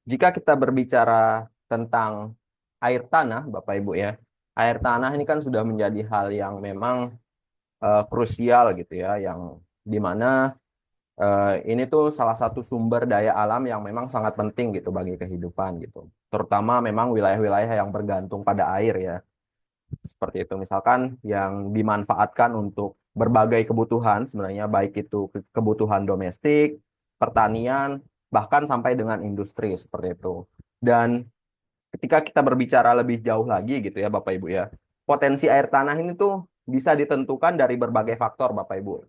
Jika kita berbicara tentang air tanah, Bapak Ibu ya, air tanah ini kan sudah menjadi hal yang memang krusial gitu ya, yang dimana ini tuh salah satu sumber daya alam yang memang sangat penting gitu bagi kehidupan gitu. Terutama memang wilayah-wilayah yang bergantung pada air ya, seperti itu. Misalkan yang dimanfaatkan untuk berbagai kebutuhan sebenarnya, baik itu kebutuhan domestik, pertanian, bahkan sampai dengan industri seperti itu. Dan ketika kita berbicara lebih jauh lagi gitu ya Bapak Ibu ya, potensi air tanah ini tuh bisa ditentukan dari berbagai faktor Bapak Ibu.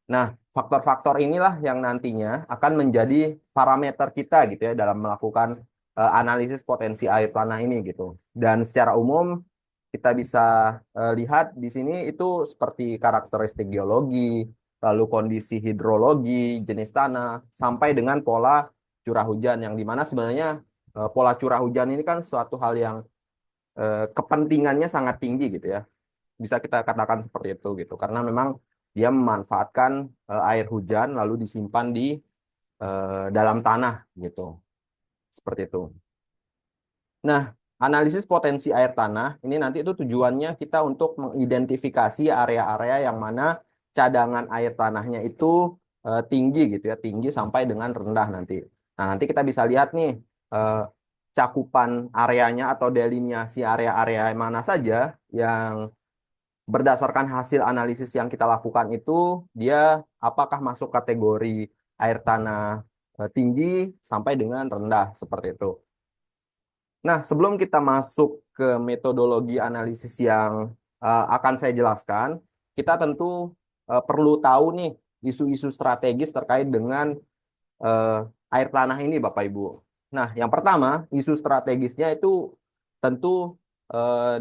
Nah, faktor-faktor inilah yang nantinya akan menjadi parameter kita gitu ya dalam melakukan analisis potensi air tanah ini gitu. Dan secara umum kita bisa lihat di sini itu seperti karakteristik geologi, lalu kondisi hidrologi, jenis tanah, sampai dengan pola curah hujan yang dimana sebenarnya pola curah hujan ini kan suatu hal yang kepentingannya sangat tinggi gitu ya. Bisa kita katakan seperti itu gitu. Karena memang dia memanfaatkan air hujan lalu disimpan di dalam tanah gitu. Seperti itu. Nah, analisis potensi air tanah ini nanti itu tujuannya kita untuk mengidentifikasi area-area yang mana cadangan air tanahnya itu tinggi gitu ya, tinggi sampai dengan rendah nanti. Nah, nanti kita bisa lihat nih eh, cakupan areanya atau delineasi area-area mana saja yang berdasarkan hasil analisis yang kita lakukan itu dia apakah masuk kategori air tanah tinggi sampai dengan rendah seperti itu. Nah, sebelum kita masuk ke metodologi analisis yang akan saya jelaskan, kita tentu perlu tahu nih isu-isu strategis terkait dengan eh, air tanah ini, Bapak Ibu. Nah, yang pertama, isu strategisnya itu tentu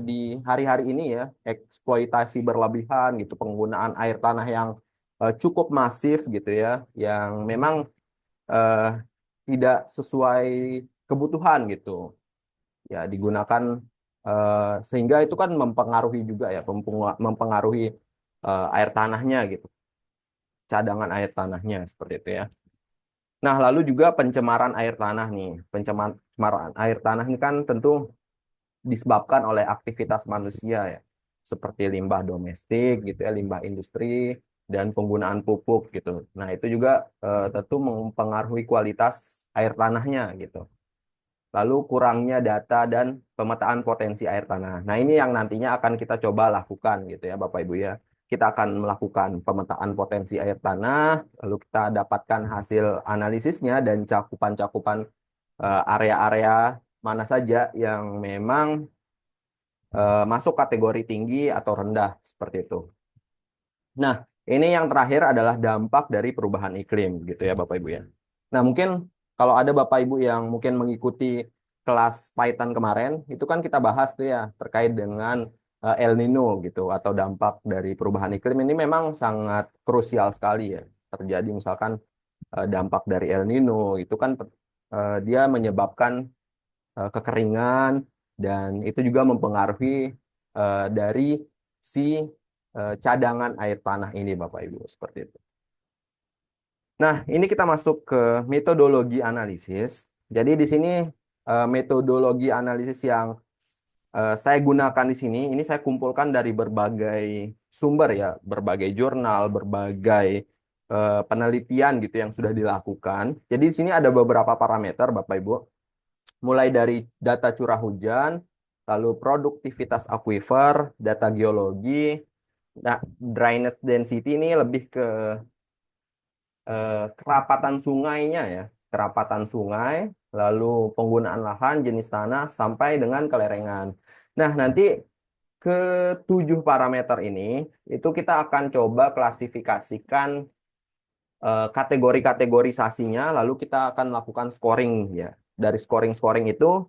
di hari-hari ini ya, eksploitasi berlebihan gitu, penggunaan air tanah yang cukup masif gitu ya, yang memang eh, tidak sesuai kebutuhan gitu ya digunakan sehingga itu kan mempengaruhi juga ya mempengaruhi air tanahnya gitu, cadangan air tanahnya seperti itu ya. Nah, lalu juga pencemaran air tanah nih. Pencemaran air tanah ini kan tentu disebabkan oleh aktivitas manusia ya, seperti limbah domestik gitu ya, limbah industri dan penggunaan pupuk gitu. Nah, itu juga tentu mempengaruhi kualitas air tanahnya gitu. Lalu kurangnya data dan pemetaan potensi air tanah. Nah, ini yang nantinya akan kita coba lakukan gitu ya, Bapak Ibu ya. Kita akan melakukan pemetaan potensi air tanah, lalu kita dapatkan hasil analisisnya dan cakupan-cakupan area-area mana saja yang memang masuk kategori tinggi atau rendah seperti itu. Nah, ini yang terakhir adalah dampak dari perubahan iklim gitu ya, Bapak Ibu ya. Nah, mungkin kalau ada Bapak Ibu yang mungkin mengikuti kelas Python kemarin, itu kan kita bahas tuh ya terkait dengan El Nino gitu atau dampak dari perubahan iklim ini memang sangat krusial sekali ya. Terjadi misalkan dampak dari El Nino itu kan dia menyebabkan kekeringan dan itu juga mempengaruhi dari si cadangan air tanah ini Bapak Ibu seperti itu. Nah, ini kita masuk ke metodologi analisis. Jadi di sini metodologi analisis yang saya gunakan di sini, ini saya kumpulkan dari berbagai sumber ya, berbagai jurnal, berbagai penelitian gitu yang sudah dilakukan. Jadi di sini ada beberapa parameter Bapak Ibu, mulai dari data curah hujan, lalu produktivitas aquifer, data geologi. Nah, drainage density ini lebih ke kerapatan sungainya ya, kerapatan sungai, lalu penggunaan lahan, jenis tanah, sampai dengan kelerengan. Nah, nanti ketujuh parameter ini itu kita akan coba klasifikasikan kategori-kategorisasinya, lalu kita akan lakukan scoring ya. Dari scoring-scoring itu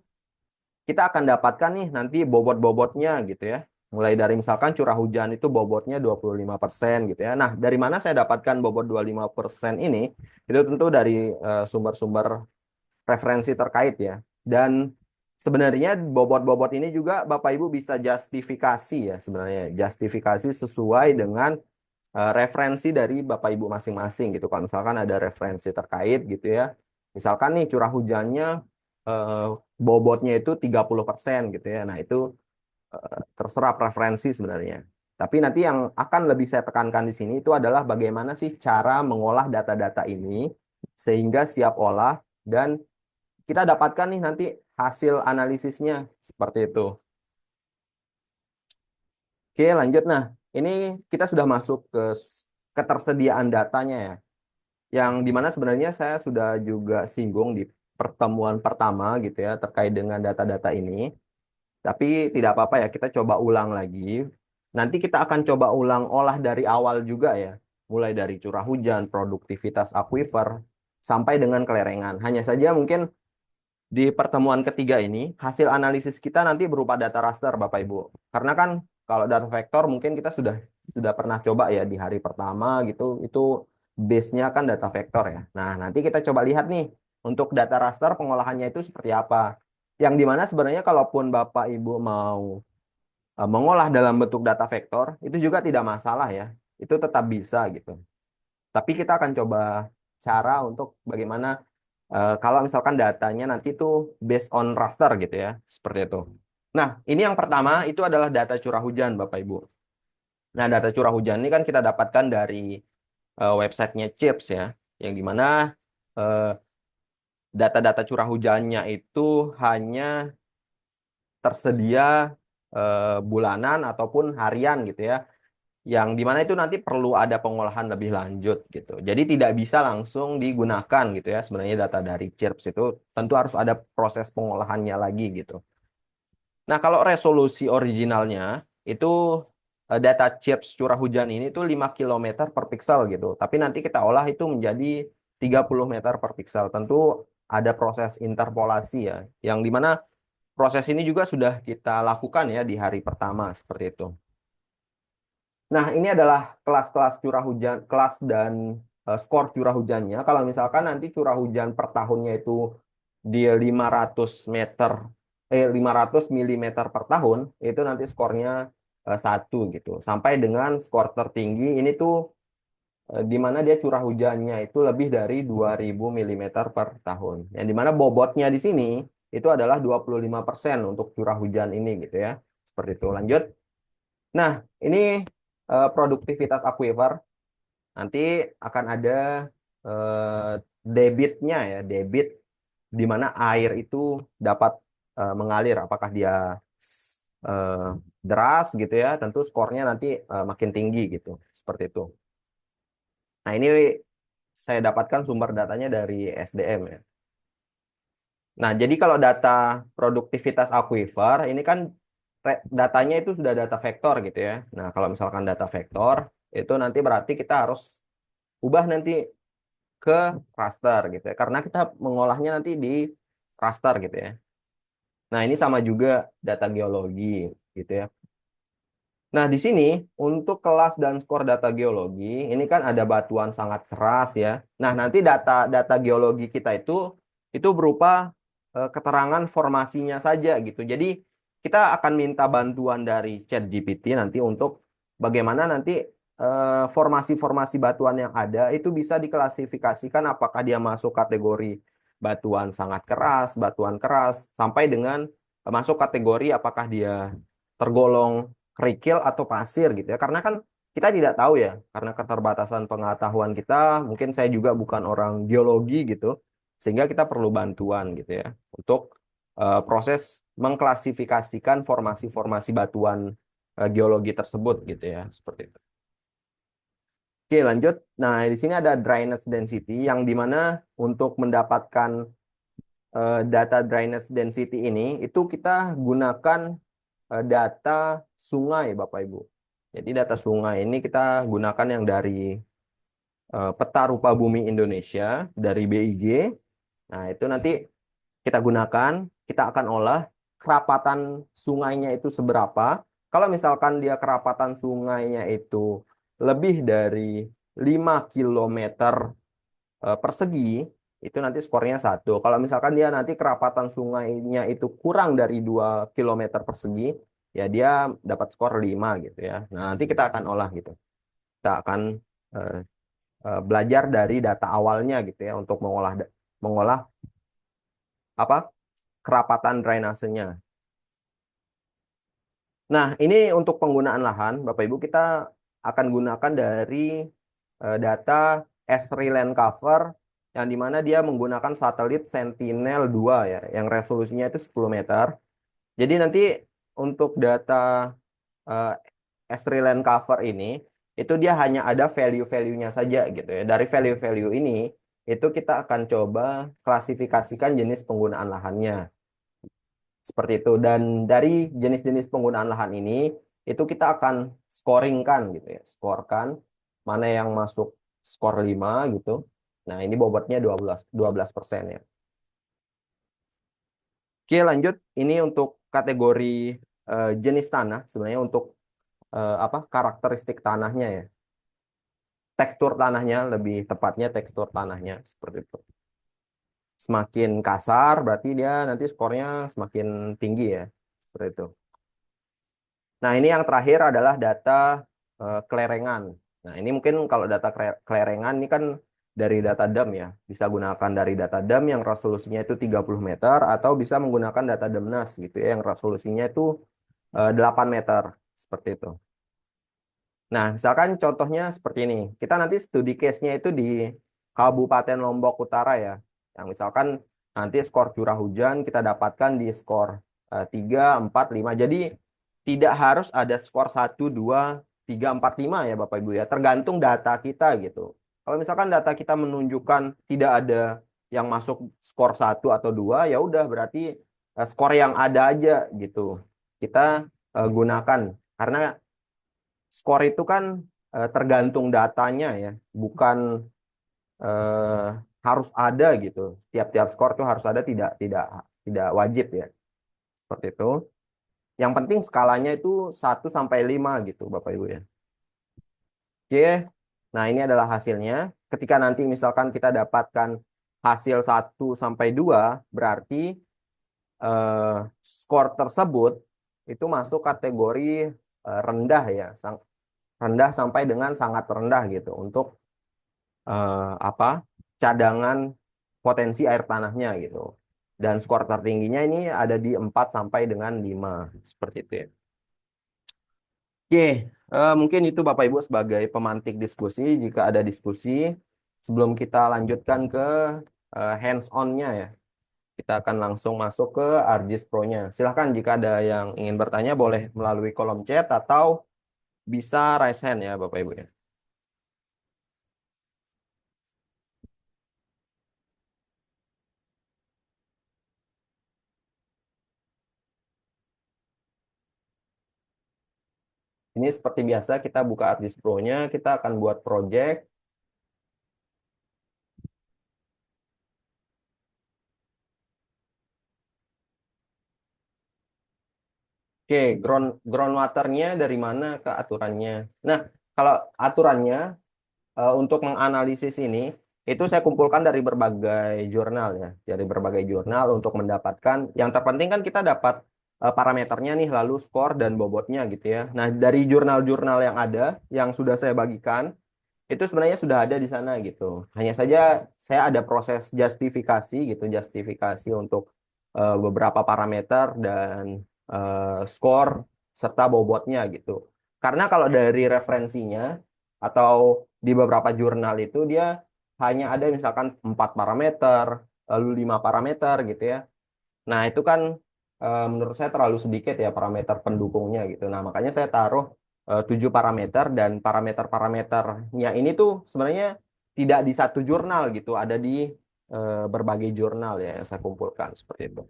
kita akan dapatkan nih nanti bobot-bobotnya gitu ya. Mulai dari misalkan curah hujan itu bobotnya 25% gitu ya. Nah, dari mana saya dapatkan bobot 25% ini? Itu tentu dari sumber-sumber referensi terkait ya. Dan sebenarnya bobot-bobot ini juga Bapak Ibu bisa justifikasi ya sebenarnya. Justifikasi sesuai dengan referensi dari Bapak Ibu masing-masing gitu. Kalau misalkan ada referensi terkait gitu ya. Misalkan nih curah hujannya eh, bobotnya itu 30% gitu ya. Nah, itu terserah preferensi sebenarnya. Tapi nanti yang akan lebih saya tekankan di sini itu adalah bagaimana sih cara mengolah data-data ini sehingga siap olah dan kita dapatkan nih nanti hasil analisisnya seperti itu. Oke, lanjut. Nah, ini kita sudah masuk ke ketersediaan datanya ya. Yang dimana sebenarnya saya sudah juga singgung di pertemuan pertama gitu ya terkait dengan data-data ini. Tapi tidak apa-apa ya, kita coba ulang lagi. Nanti kita akan coba ulang olah dari awal juga ya. Mulai dari curah hujan, produktivitas akuifer, sampai dengan kelerengan. Hanya saja mungkin di pertemuan ketiga ini, hasil analisis kita nanti berupa data raster, Bapak Ibu. Karena kan kalau data vektor mungkin kita sudah pernah coba ya di hari pertama gitu, itu base-nya kan data vektor ya. Nah, nanti kita coba lihat nih, untuk data raster pengolahannya itu seperti apa. Yang dimana sebenarnya kalaupun Bapak Ibu mau mengolah dalam bentuk data vektor, itu juga tidak masalah ya. Itu tetap bisa gitu. Tapi kita akan coba cara untuk bagaimana kalau misalkan datanya nanti tuh based on raster gitu ya, seperti itu. Nah, ini yang pertama itu adalah data curah hujan, Bapak Ibu. Nah, data curah hujan ini kan kita dapatkan dari websitenya CHIRPS ya, yang dimana eh, data-data curah hujannya itu hanya tersedia bulanan ataupun harian gitu ya, yang dimana itu nanti perlu ada pengolahan lebih lanjut gitu. Jadi tidak bisa langsung digunakan gitu ya. Sebenarnya data dari CHIRPS itu tentu harus ada proses pengolahannya lagi gitu. Nah, kalau resolusi originalnya itu data CHIRPS curah hujan ini tuh 5 kilometer per pixel gitu. Tapi nanti kita olah itu menjadi 30 meter per pixel. Tentu ada proses interpolasi ya, yang dimana proses ini juga sudah kita lakukan ya di hari pertama seperti itu. Nah, ini adalah kelas-kelas curah hujan, kelas dan skor curah hujannya. Kalau misalkan nanti curah hujan per tahunnya itu di 500 meter, 500 milimeter per tahun, itu nanti skornya 1 gitu. Sampai dengan skor tertinggi ini tuh di mana dia curah hujannya itu lebih dari 2000 milimeter per tahun. Yang di mana bobotnya di sini itu adalah 25% untuk curah hujan ini gitu ya. Seperti itu. Lanjut. Nah, ini produktivitas aquifer. Nanti akan ada eh, debitnya ya, debit di mana air itu dapat mengalir. Apakah dia eh, deras gitu ya, tentu skornya nanti makin tinggi gitu. Seperti itu. Nah, ini saya dapatkan sumber datanya dari SDM ya. Nah, jadi kalau data produktivitas aquifer, ini kan datanya itu sudah data vektor gitu ya. Nah, kalau misalkan data vektor, itu nanti berarti kita harus ubah nanti ke raster gitu ya. Karena kita mengolahnya nanti di raster gitu ya. Nah, ini sama juga data geologi gitu ya. Nah, di sini untuk kelas dan skor data geologi, ini kan ada batuan sangat keras ya. Nah, nanti data geologi kita itu berupa keterangan formasinya saja gitu. Jadi, kita akan minta bantuan dari ChatGPT nanti untuk bagaimana nanti formasi-formasi batuan yang ada itu bisa diklasifikasikan apakah dia masuk kategori batuan sangat keras, batuan keras, sampai dengan masuk kategori apakah dia tergolong kerikil atau pasir gitu ya. Karena kan kita tidak tahu ya, karena keterbatasan pengetahuan kita, mungkin saya juga bukan orang geologi gitu, sehingga kita perlu bantuan gitu ya untuk proses mengklasifikasikan formasi-formasi batuan geologi tersebut gitu ya, seperti itu. Oke, lanjut. Nah, di sini ada drainage density yang dimana untuk mendapatkan data drainage density ini itu kita gunakan data sungai, Bapak Ibu. Jadi data sungai ini kita gunakan yang dari peta rupa bumi Indonesia dari BIG. Nah, itu nanti kita gunakan, kita akan olah kerapatan sungainya itu seberapa. Kalau misalkan dia kerapatan sungainya itu lebih dari 5 kilometer persegi, itu nanti skornya 1. Kalau misalkan dia nanti kerapatan sungainya itu kurang dari 2 kilometer persegi, ya dia dapat skor 5 gitu ya. Nah, nanti kita akan olah gitu. Kita akan eh, belajar dari data awalnya gitu ya untuk mengolah mengolah apa? kerapatan drainasenya. Nah, ini untuk penggunaan lahan, Bapak Ibu, kita akan gunakan dari data Esri Land Cover, yang dimana dia menggunakan satelit Sentinel-2 ya, yang resolusinya itu 10 meter. Jadi nanti untuk data uh, Esri Land Cover ini, itu dia hanya ada value-value-nya saja gitu ya. Dari value-value ini, itu kita akan coba klasifikasikan jenis penggunaan lahannya. Seperti itu. Dan dari jenis-jenis penggunaan lahan ini, itu kita akan scoringkan gitu ya. Skorkan mana yang masuk skor 5 gitu. Nah, ini bobotnya 12% ya. Oke, lanjut. Ini untuk kategori jenis tanah. Sebenarnya untuk apa karakteristik tanahnya ya. Tekstur tanahnya, lebih tepatnya tekstur tanahnya. Seperti itu. Semakin kasar, berarti dia nanti skornya semakin tinggi ya. Seperti itu. Nah, ini yang terakhir adalah data kelerengan. Nah, ini mungkin kalau data kelerengan ini kan dari data DAM ya. Bisa gunakan dari data DAM yang resolusinya itu 30 meter atau bisa menggunakan data DAMNAS gitu ya yang resolusinya itu 8 meter seperti itu. Nah, misalkan contohnya seperti ini. Kita nanti studi case-nya itu di Kabupaten Lombok Utara ya. Yang misalkan nanti skor curah hujan kita dapatkan di skor 3, 4, 5. Jadi tidak harus ada skor 1, 2, 3, 4, 5 ya Bapak Ibu ya. Tergantung data kita gitu. Kalau misalkan data kita menunjukkan tidak ada yang masuk skor 1 atau 2, ya udah berarti skor yang ada aja gitu. Kita gunakan. Karena skor itu kan tergantung datanya ya, bukan eh, harus ada gitu. Tiap-tiap skor tuh harus ada, tidak wajib ya. Seperti itu. Yang penting skalanya itu 1 sampai 5 gitu, Bapak Ibu ya. Oke. Nah, ini adalah hasilnya. Ketika nanti misalkan kita dapatkan hasil 1 sampai 2, berarti eh, skor tersebut itu masuk kategori rendah ya, rendah sampai dengan sangat rendah gitu untuk apa cadangan potensi air tanahnya gitu. Dan skor tertingginya ini ada di 4 sampai dengan 5 seperti itu ya. Oke, mungkin itu Bapak Ibu sebagai pemantik diskusi. Jika ada diskusi, sebelum kita lanjutkan ke hands on-nya ya, kita akan langsung masuk ke ArcGIS Pro-nya. Silahkan jika ada yang ingin bertanya boleh melalui kolom chat atau bisa raise hand ya Bapak Ibu ya. Ini seperti biasa kita buka ArcGIS Pro-nya, kita akan buat project. Oke, groundwater-nya dari mana ke aturannya? Nah, kalau aturannya untuk menganalisis ini, itu saya kumpulkan dari berbagai jurnal ya. Dari berbagai jurnal untuk mendapatkan, yang terpenting kan kita dapat parameternya nih, lalu skor dan bobotnya gitu ya. Nah, dari jurnal-jurnal yang ada, yang sudah saya bagikan, itu sebenarnya sudah ada di sana gitu. Hanya saja saya ada proses justifikasi gitu, justifikasi untuk beberapa parameter dan skor serta bobotnya gitu. Karena kalau dari referensinya atau di beberapa jurnal itu dia hanya ada misalkan 4 parameter, lalu 5 parameter gitu ya. Nah, itu kan menurut saya terlalu sedikit ya parameter pendukungnya gitu. Nah, makanya saya taruh 7 parameter dan parameter-parameternya ini tuh sebenarnya tidak di satu jurnal gitu, ada di berbagai jurnal ya yang saya kumpulkan seperti itu.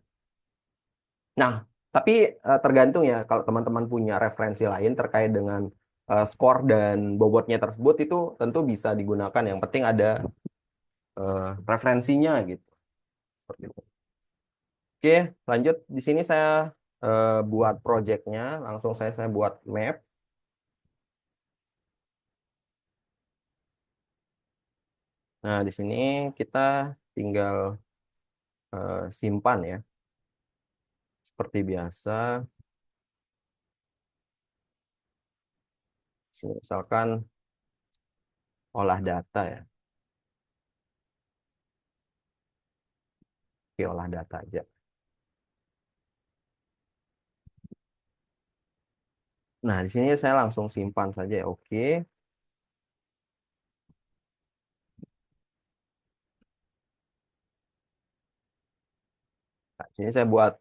Nah, tapi tergantung ya kalau teman-teman punya referensi lain terkait dengan skor dan bobotnya tersebut itu tentu bisa digunakan. Yang penting ada referensinya gitu. Seperti itu. Oke, lanjut di sini saya buat projectnya, langsung saya buat map. Nah, di sini kita tinggal simpan ya, seperti biasa. Sini misalkan olah data ya, oke olah data aja. Nah, di sini saya langsung simpan saja ya. Oke. Nah, di sini saya buat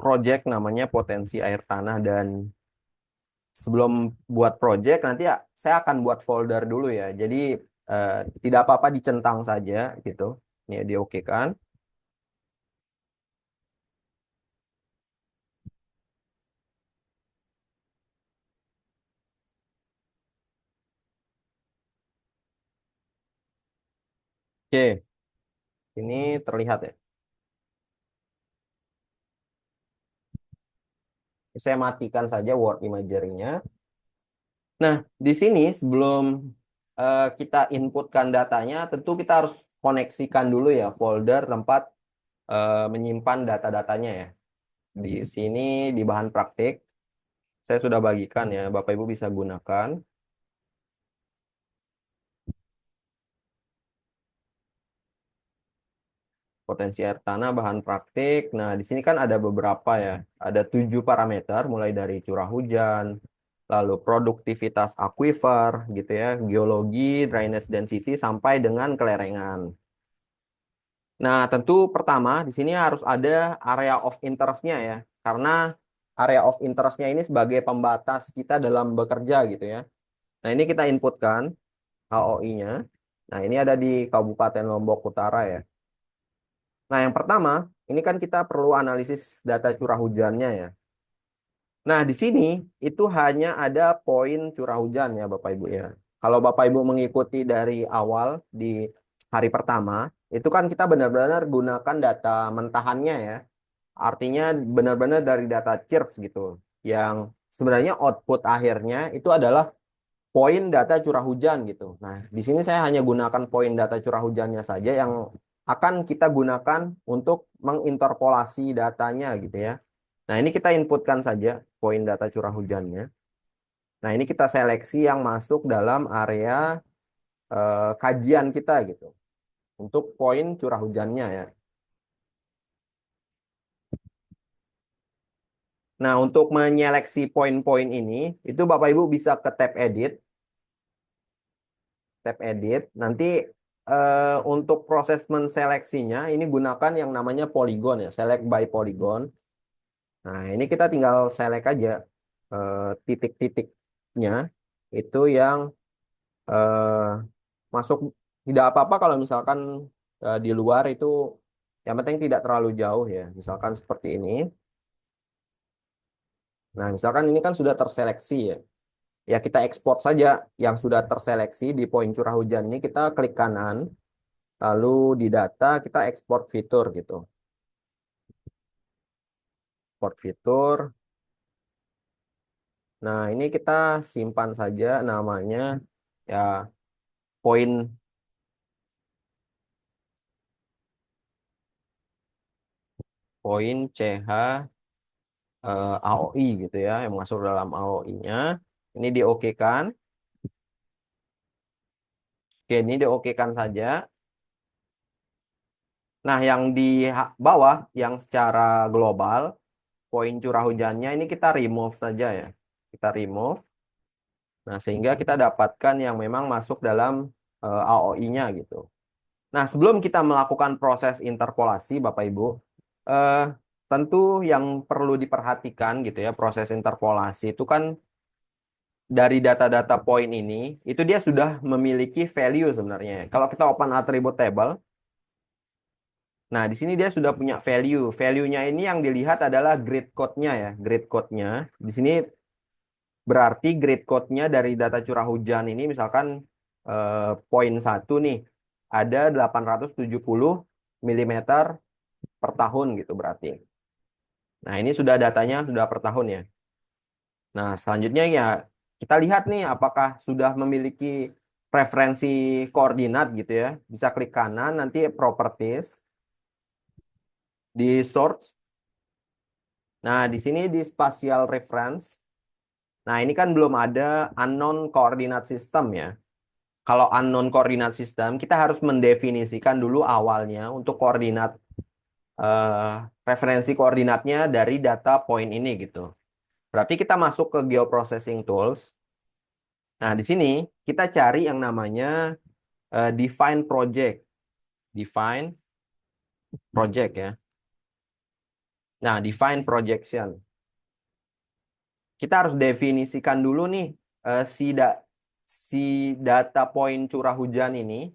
project namanya potensi air tanah, dan sebelum buat project nanti ya saya akan buat folder dulu ya. Jadi eh, tidak apa-apa dicentang saja gitu. Ini diokekan. Oke, ini terlihat ya. Saya matikan saja Word Imagery-nya. Nah, di sini sebelum kita inputkan datanya, tentu kita harus koneksikan dulu ya folder tempat menyimpan data-datanya ya. Di sini di bahan praktik, saya sudah bagikan ya, Bapak Ibu bisa gunakan. Potensi air tanah, bahan praktik. Nah, di sini kan ada beberapa ya. Ada 7 parameter, mulai dari curah hujan, lalu produktivitas aquifer, gitu ya, geologi, drainage density, sampai dengan kelerengan. Nah, tentu pertama di sini harus ada area of interest-nya ya. Karena area of interest-nya ini sebagai pembatas kita dalam bekerja gitu ya. Nah, ini kita inputkan AOI-nya. Nah, ini ada di Kabupaten Lombok Utara ya. Nah, yang pertama, ini kan kita perlu analisis data curah hujannya ya. Nah, di sini itu hanya ada poin curah hujan ya, Bapak Ibu ya. Kalau Bapak Ibu mengikuti dari awal di hari pertama, itu kan kita benar-benar gunakan data mentahannya ya. Artinya benar-benar dari data CIRPS gitu. Yang sebenarnya output akhirnya itu adalah poin data curah hujan gitu. Nah, di sini saya hanya gunakan poin data curah hujannya saja yang akan kita gunakan untuk menginterpolasi datanya gitu ya. Nah, ini kita inputkan saja poin data curah hujannya. Nah, ini kita seleksi yang masuk dalam area kajian kita gitu untuk poin curah hujannya ya. Nah, untuk menyeleksi poin-poin ini, itu Bapak Ibu bisa ke tab edit. Nanti untuk proses menseleksinya ini gunakan yang namanya polygon ya, select by polygon. Nah, ini kita tinggal select aja titik-titiknya itu yang eh, masuk. Tidak apa-apa kalau misalkan di luar itu, yang penting tidak terlalu jauh ya. Misalkan seperti ini. Nah, misalkan ini kan sudah terseleksi ya. Ya kita ekspor saja yang sudah terseleksi di poin curah hujan ini, kita klik kanan, lalu di data kita ekspor fitur gitu. Ekspor fitur. Nah, ini kita simpan saja namanya ya, poin poin CH AOI gitu ya, yang masuk dalam AOI-nya. Ini diokekan. Oke, ini diokekan saja. Nah, yang di bawah yang secara global poin curah hujannya ini kita remove saja ya. Kita remove. Nah, sehingga kita dapatkan yang memang masuk dalam AOI-nya gitu. Nah, sebelum kita melakukan proses interpolasi, Bapak Ibu, eh, tentu yang perlu diperhatikan gitu ya, proses interpolasi itu kan dari data-data poin ini, itu dia sudah memiliki value sebenarnya. Kalau kita open attribute table, nah di sini dia sudah punya value. Value-nya ini yang dilihat adalah grid code-nya ya, grid code-nya. Di sini berarti grid code-nya dari data curah hujan ini misalkan poin 1 nih ada 870 mm per tahun gitu berarti. Nah, ini sudah datanya sudah per tahun ya. Nah, selanjutnya ya kita lihat nih apakah sudah memiliki preferensi koordinat gitu ya. Bisa klik kanan nanti properties di source. Nah, di sini di spatial reference. Nah, ini kan belum ada unknown coordinate system ya. Kalau unknown coordinate system, kita harus mendefinisikan dulu awalnya untuk koordinat referensi koordinatnya dari data point ini gitu. Berarti kita masuk ke Geoprocessing Tools. Nah, di sini kita cari yang namanya Define Project. Define Project ya. Nah, Define Projection. Kita harus definisikan dulu nih si data point curah hujan ini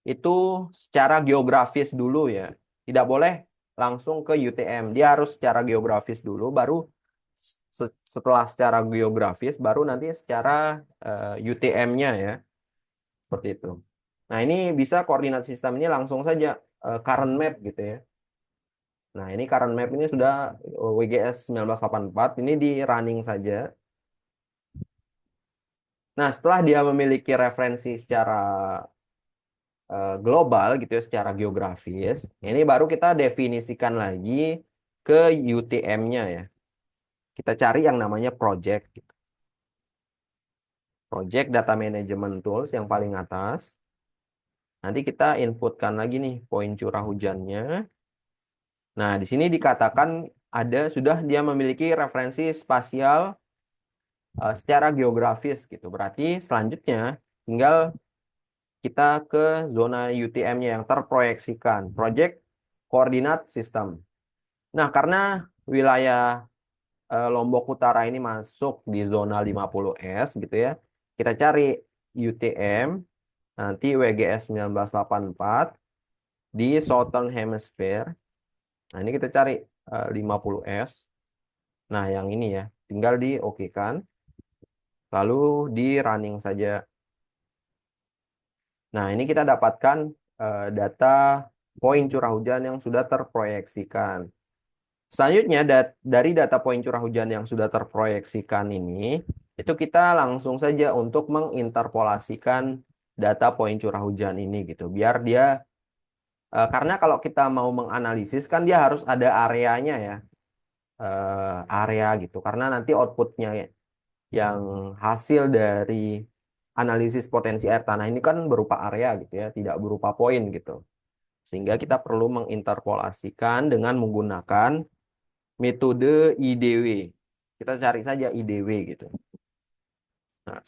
itu secara geografis dulu ya. Tidak boleh langsung ke UTM. Dia harus secara geografis dulu, baru setelah secara geografis, baru nanti secara UTM-nya ya. Seperti itu. Nah, ini bisa koordinat sistem ini langsung saja current map gitu ya. Nah, ini current map ini sudah WGS 1984, ini di running saja. Nah, setelah dia memiliki referensi secara global gitu ya, secara geografis, ini baru kita definisikan lagi ke UTM-nya ya. Kita cari yang namanya project gitu. Project Data Management Tools yang paling atas. Nanti kita inputkan lagi nih poin curah hujannya. Nah, di sini dikatakan sudah dia memiliki referensi spasial secara geografis gitu. Berarti selanjutnya tinggal kita ke zona UTM-nya yang terproyeksikan, Project Coordinate System. Nah, karena wilayah Lombok Utara ini masuk di zona 50S gitu ya, kita cari UTM, nanti WGS 1984 di Southern Hemisphere. Nah, ini kita cari 50S. Nah, yang ini ya, tinggal di oke kan. Lalu di running saja. Nah, ini kita dapatkan data poin curah hujan yang sudah terproyeksikan. Selanjutnya, dari data poin curah hujan yang sudah terproyeksikan ini, itu kita langsung saja untuk menginterpolasikan data poin curah hujan ini gitu. Biar dia, karena kalau kita mau menganalisis kan dia harus ada areanya ya. Area gitu. Karena nanti outputnya yang hasil dari analisis potensi air tanah ini kan berupa area gitu ya, tidak berupa poin gitu. Sehingga kita perlu menginterpolasikan dengan menggunakan metode IDW. Kita cari saja IDW gitu. Nah,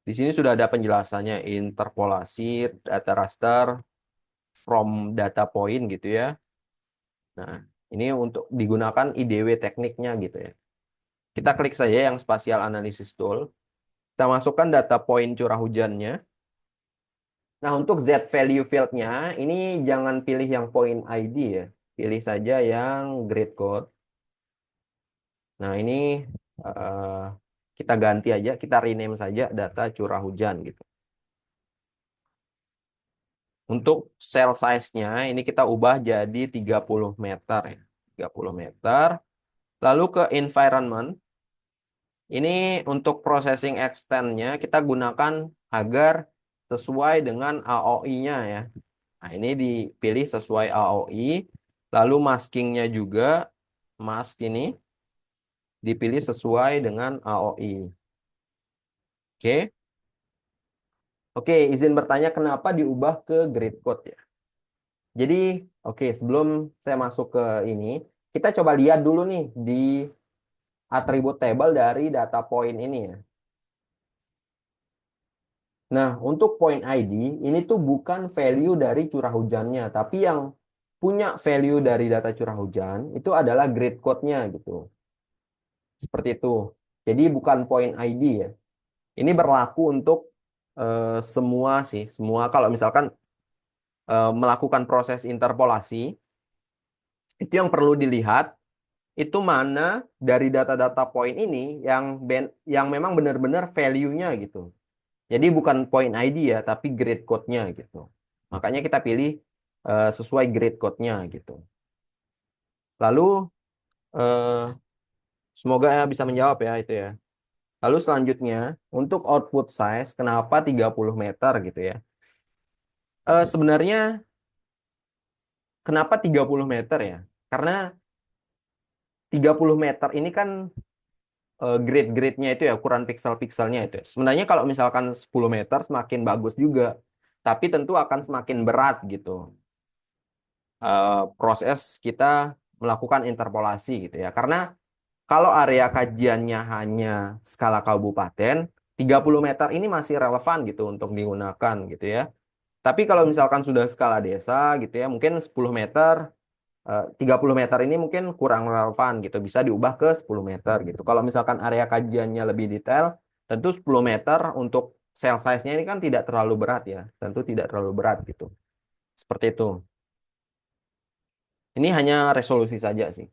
di sini sudah ada penjelasannya, interpolasi data raster from data point gitu ya. Nah, ini untuk digunakan IDW tekniknya gitu ya. Kita klik saja yang Spatial Analysis Tool. Kita masukkan data point curah hujannya. Nah, untuk Z value field-nya, ini jangan pilih yang point ID ya. Pilih saja yang grid code. Nah, ini kita ganti aja, kita rename saja data curah hujan gitu. Untuk cell size-nya, ini kita ubah jadi 30 meter ya. 30 meter. Lalu ke environment. Ini untuk processing extend-nya kita gunakan agar sesuai dengan AOI-nya ya. Nah, ini dipilih sesuai AOI. Lalu masking-nya juga, mask ini dipilih sesuai dengan AOI. Oke. Oke, izin bertanya kenapa diubah ke grid code ya? Jadi, oke, sebelum saya masuk ke ini, kita coba lihat dulu nih di atribut table dari data point ini ya. Nah, untuk point ID, ini tuh bukan value dari curah hujannya, tapi yang punya value dari data curah hujan itu adalah grid code-nya gitu. Seperti itu. Jadi bukan point ID ya. Ini berlaku untuk semua sih. Semua kalau misalkan melakukan proses interpolasi, itu yang perlu dilihat, itu mana dari data-data point ini yang memang benar-benar value-nya gitu. Jadi bukan point ID ya, tapi grade code-nya gitu. Makanya kita pilih sesuai grade code-nya gitu. Lalu semoga ya bisa menjawab ya itu ya. Lalu selanjutnya untuk output size kenapa 30 meter gitu ya. Sebenarnya kenapa 30 meter ya? Karena 30 meter ini kan grade-grade-nya itu ya, ukuran piksel-pikselnya itu ya. Sebenarnya kalau misalkan 10 meter semakin bagus juga. Tapi tentu akan semakin berat gitu. Proses kita melakukan interpolasi gitu ya. Karena Kalau area kajiannya hanya skala kabupaten, 30 meter ini masih relevan gitu untuk digunakan gitu ya. Tapi kalau misalkan sudah skala desa gitu ya, mungkin 10 meter, 30 meter ini mungkin kurang relevan gitu, bisa diubah ke 10 meter gitu. Kalau misalkan area kajiannya lebih detail, tentu 10 meter untuk cell size-nya ini kan tidak terlalu berat ya, tentu tidak terlalu berat gitu. Seperti itu. Ini hanya resolusi saja sih.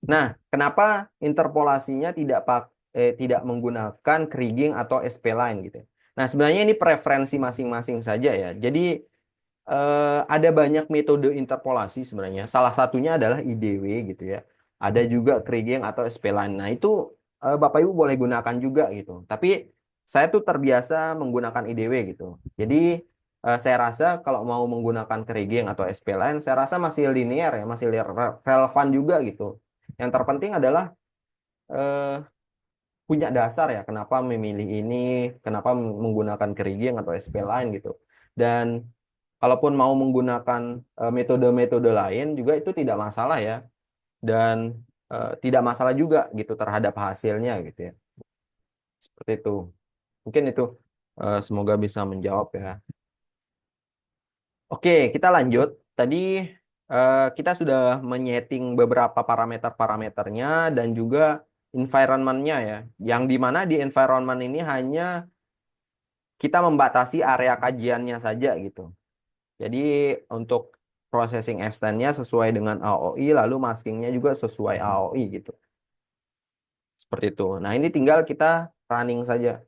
Nah, kenapa interpolasinya tidak menggunakan kriging atau SP line gitu ya? Nah, sebenarnya ini preferensi masing-masing saja ya. Jadi ada banyak metode interpolasi sebenarnya. Salah satunya adalah IDW gitu ya. Ada juga kriging atau SP line. Nah, itu Bapak Ibu boleh gunakan juga gitu. Tapi saya tuh terbiasa menggunakan IDW gitu. Jadi saya rasa kalau mau menggunakan kriging atau SP line, saya rasa masih linear ya, masih relevan juga gitu. Yang terpenting adalah eh, punya dasar ya, kenapa memilih ini, kenapa menggunakan keriging atau SP line gitu. Dan kalaupun mau menggunakan metode-metode lain juga itu tidak masalah ya. Dan tidak masalah juga gitu terhadap hasilnya gitu ya. Seperti itu. Mungkin itu semoga bisa menjawab ya. Oke, kita lanjut. Tadi kita sudah menyeting beberapa parameter-parameternya dan juga environment-nya ya. Yang dimana di environment ini hanya kita membatasi area kajiannya saja gitu. Jadi untuk processing extend-nya sesuai dengan AOI, lalu masking-nya juga sesuai AOI gitu. Seperti itu. Nah, ini tinggal kita running saja.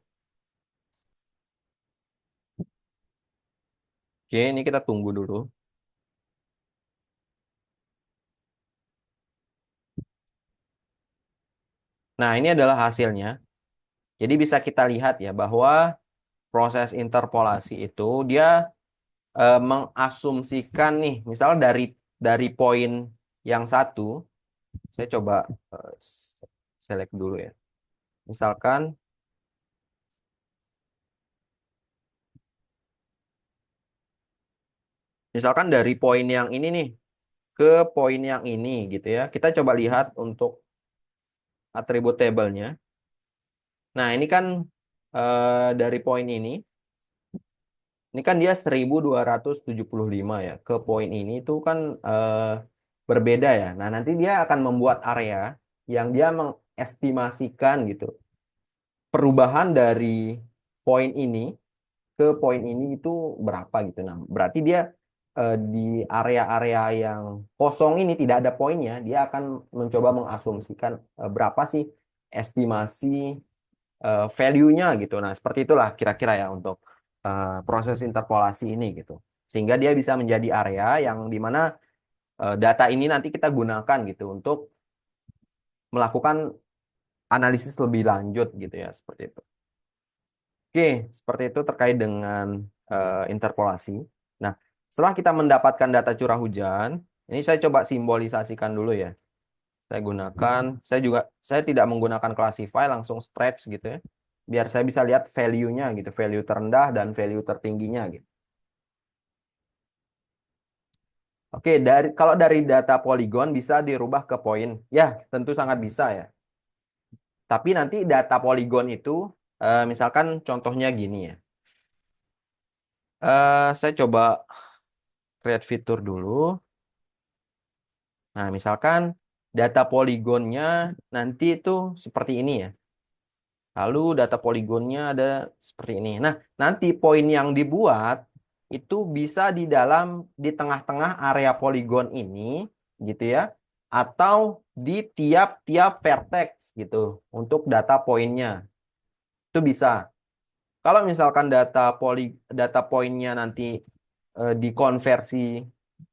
Oke, ini kita tunggu dulu. Nah, ini adalah hasilnya. Jadi bisa kita lihat ya bahwa proses interpolasi itu dia mengasumsikan nih, misal dari poin yang satu, saya coba eh, select dulu ya. Misalkan Misalkan dari poin yang ini nih ke poin yang ini gitu ya. Kita coba lihat untuk atribut tabelnya. Nah, ini kan dari poin ini kan dia 1275 ya. Ke poin ini itu kan berbeda ya. Nah, nanti dia akan membuat area yang dia mengestimasikan gitu. Perubahan dari poin ini ke poin ini itu berapa gitu. Nah, berarti dia di area-area yang kosong ini tidak ada poinnya, dia akan mencoba mengasumsikan berapa sih estimasi value-nya gitu. Nah, seperti itulah kira-kira ya untuk proses interpolasi ini gitu. Sehingga dia bisa menjadi area yang dimana data ini nanti kita gunakan gitu untuk melakukan analisis lebih lanjut gitu ya, seperti itu. Oke, seperti itu terkait dengan interpolasi. Nah, setelah kita mendapatkan data curah hujan, ini saya coba simbolisasikan dulu ya. Saya tidak menggunakan classify, langsung stretch gitu ya. Biar saya bisa lihat value-nya gitu, value terendah dan value tertingginya gitu. Oke, kalau dari data poligon bisa dirubah ke poin. Ya, tentu sangat bisa ya. Tapi nanti data poligon itu, misalkan contohnya gini ya. Saya coba create fitur dulu. Nah, misalkan data poligonnya nanti itu seperti ini ya. Lalu data poligonnya ada seperti ini. Nah, nanti poin yang dibuat itu bisa di tengah-tengah area poligon ini gitu ya. Atau di tiap-tiap vertex gitu untuk data poinnya. Itu bisa. Kalau misalkan data poinnya nanti dikonversi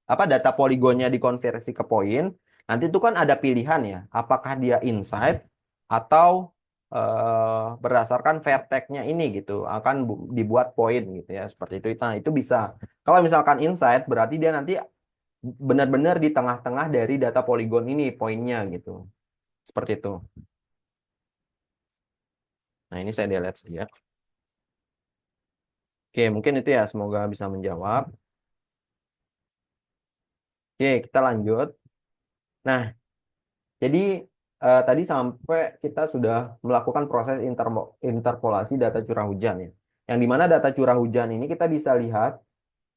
data poligonnya dikonversi ke poin, nanti itu kan ada pilihan ya, apakah dia insight atau berdasarkan vertex-nya ini gitu akan dibuat poin gitu ya, seperti itu. Nah, itu bisa. Kalau misalkan insight berarti dia nanti benar-benar di tengah-tengah dari data poligon ini poinnya gitu. Seperti itu. Nah, ini saya delete saja. Oke, mungkin itu ya, semoga bisa menjawab. Oke, kita lanjut. Nah, Jadi tadi sampai kita sudah melakukan proses interpolasi data curah hujan ya. Yang dimana data curah hujan ini kita bisa lihat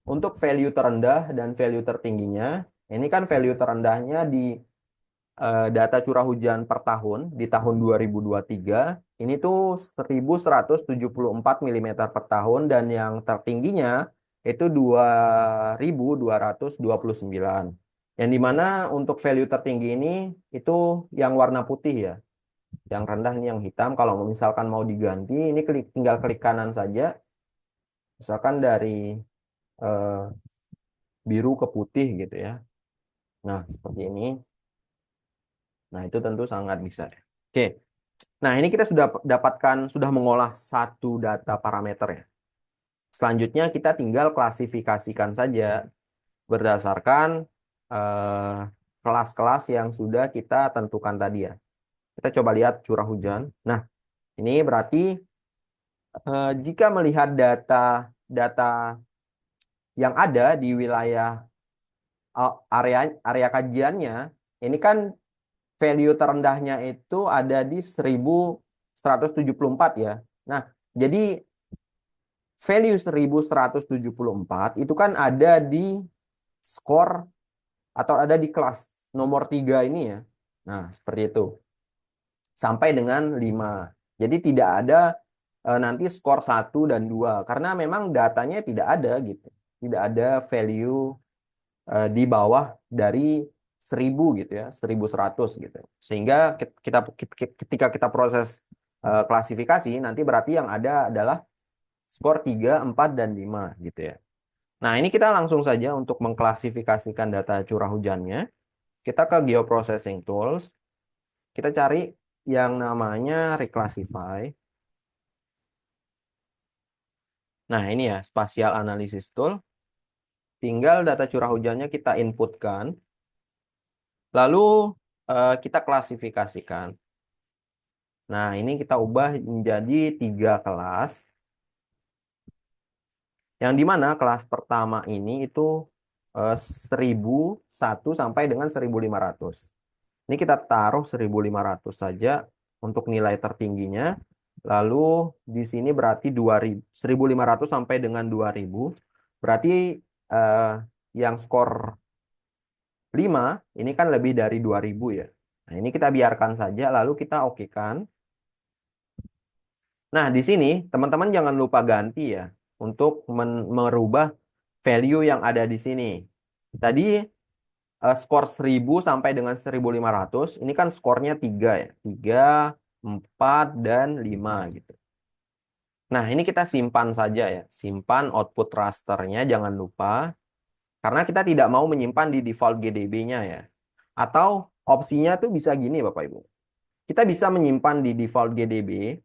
untuk value terendah dan value tertingginya. Ini kan value terendahnya di data curah hujan per tahun di tahun 2023. Ini tuh 1174 mm per tahun dan yang tertingginya itu 2229. Yang dimana untuk value tertinggi ini itu yang warna putih ya. Yang rendah ini yang hitam. Kalau misalkan mau diganti, ini tinggal klik kanan saja. Misalkan dari eh, biru ke putih gitu ya. Nah, seperti ini. Nah, itu tentu sangat bisa. Oke. Nah, ini kita sudah dapatkan, sudah mengolah satu data parameter ya. Selanjutnya kita tinggal klasifikasikan saja berdasarkan eh, kelas-kelas yang sudah kita tentukan tadi ya. Kita coba lihat curah hujan. Nah, ini berarti jika melihat data yang ada di wilayah area area kajiannya, ini kan value terendahnya itu ada di 1174 ya. Nah, jadi value 1174 itu kan ada di skor atau ada di kelas nomor 3 ini ya. Nah, seperti itu. Sampai dengan 5. Jadi tidak ada nanti skor 1 dan 2 karena memang datanya tidak ada gitu. Tidak ada value di bawah dari 1000 gitu ya, 1100 gitu. Sehingga ketika kita proses klasifikasi nanti berarti yang ada adalah skor 3, 4 dan 5 gitu ya. Nah, ini kita langsung saja untuk mengklasifikasikan data curah hujannya. Kita ke Geoprocessing Tools. Kita cari yang namanya Reclassify. Nah, ini ya, Spatial Analysis Tool. Tinggal data curah hujannya kita inputkan. Lalu kita klasifikasikan. Nah, ini kita ubah menjadi 3 kelas. Yang dimana kelas pertama ini itu 1001 sampai dengan 1500. Ini kita taruh 1500 saja untuk nilai tertingginya. Lalu di sini berarti 2000, 1500 sampai dengan 2000. Berarti eh, yang skor 5 ini kan lebih dari 2000 ya. Nah, ini kita biarkan saja lalu kita okekan. Nah, di sini teman-teman jangan lupa ganti ya untuk merubah value yang ada di sini. Tadi skor 1000 sampai dengan 1500 ini kan skornya 3 ya. 3, 4, dan 5 gitu. Nah, ini kita simpan saja ya. Simpan output rasternya jangan lupa. Karena kita tidak mau menyimpan di default GDB-nya ya. Atau opsinya tuh bisa gini Bapak Ibu. Kita bisa menyimpan di default GDB,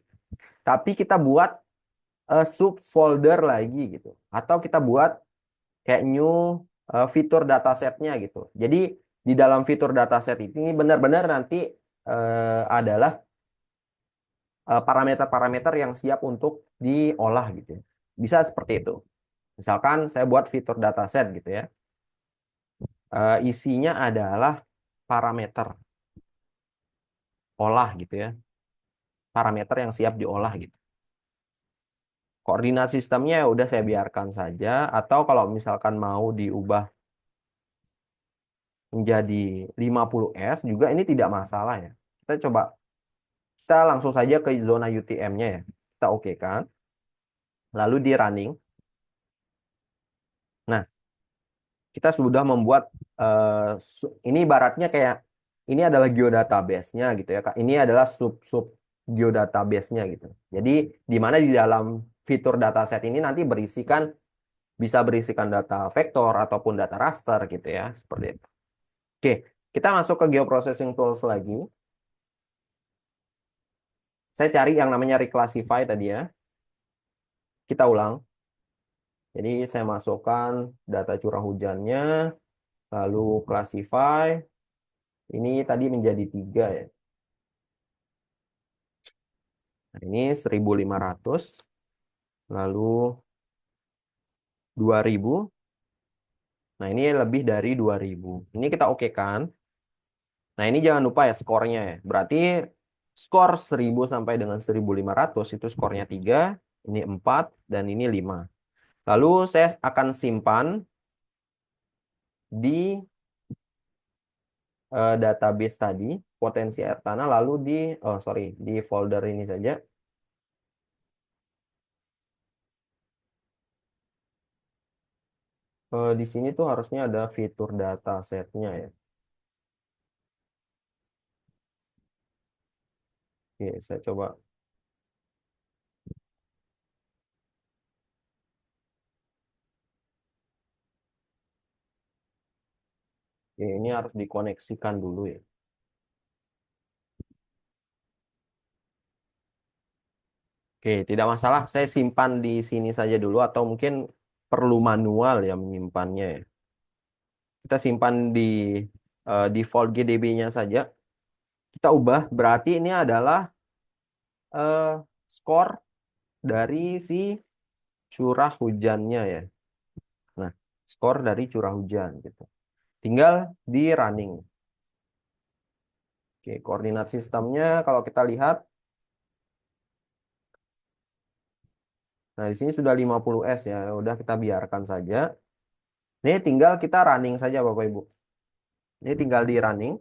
tapi kita buat subfolder lagi gitu. Atau kita buat kayak new fitur datasetnya gitu. Jadi di dalam fitur dataset ini benar-benar nanti adalah parameter-parameter yang siap untuk diolah gitu ya. Bisa seperti itu. Misalkan saya buat fitur dataset gitu ya. Isinya adalah parameter olah gitu ya. Parameter yang siap diolah gitu. Koordinat sistemnya ya udah saya biarkan saja. Atau kalau misalkan mau diubah menjadi 50S juga ini tidak masalah ya. Kita langsung saja ke zona UTM-nya ya. Kita oke kan. Lalu di running. Nah, kita sudah membuat ini ibaratnya kayak ini adalah geodatabase-nya gitu ya. Ini adalah sub-sub geodatabase-nya gitu. Jadi di mana di dalam fitur dataset ini nanti bisa berisikan data vektor ataupun data raster gitu ya, seperti itu. Oke, kita masuk ke geoprocessing tools lagi. Saya cari yang namanya reclassify tadi ya. Kita ulang. Jadi saya masukkan data curah hujannya, lalu classify. Ini tadi menjadi 3 ya. Nah, ini 1500, lalu 2000. Nah, ini lebih dari 2000. Ini kita oke kan. Nah, ini jangan lupa ya skornya ya. Berarti skor 1000 sampai dengan 1500 itu skornya 3, ini 4, dan ini 5. Lalu saya akan simpan di database tadi, potensi air tanah, lalu di folder ini saja. Di sini tuh harusnya ada fitur datasetnya ya. Oke, saya coba. Oke, ini harus dikoneksikan dulu ya. Oke, tidak masalah. Saya simpan di sini saja dulu atau mungkin perlu manual ya menyimpannya ya. Kita simpan di default GDB-nya saja. Kita ubah, berarti ini adalah eh, skor dari si curah hujannya ya. Nah, skor dari curah hujan gitu. Tinggal di running. Oke, koordinat sistemnya kalau kita lihat, nah di sini sudah 50S ya. Udah kita biarkan saja. Ini tinggal kita running saja Bapak Ibu. Ini tinggal di running.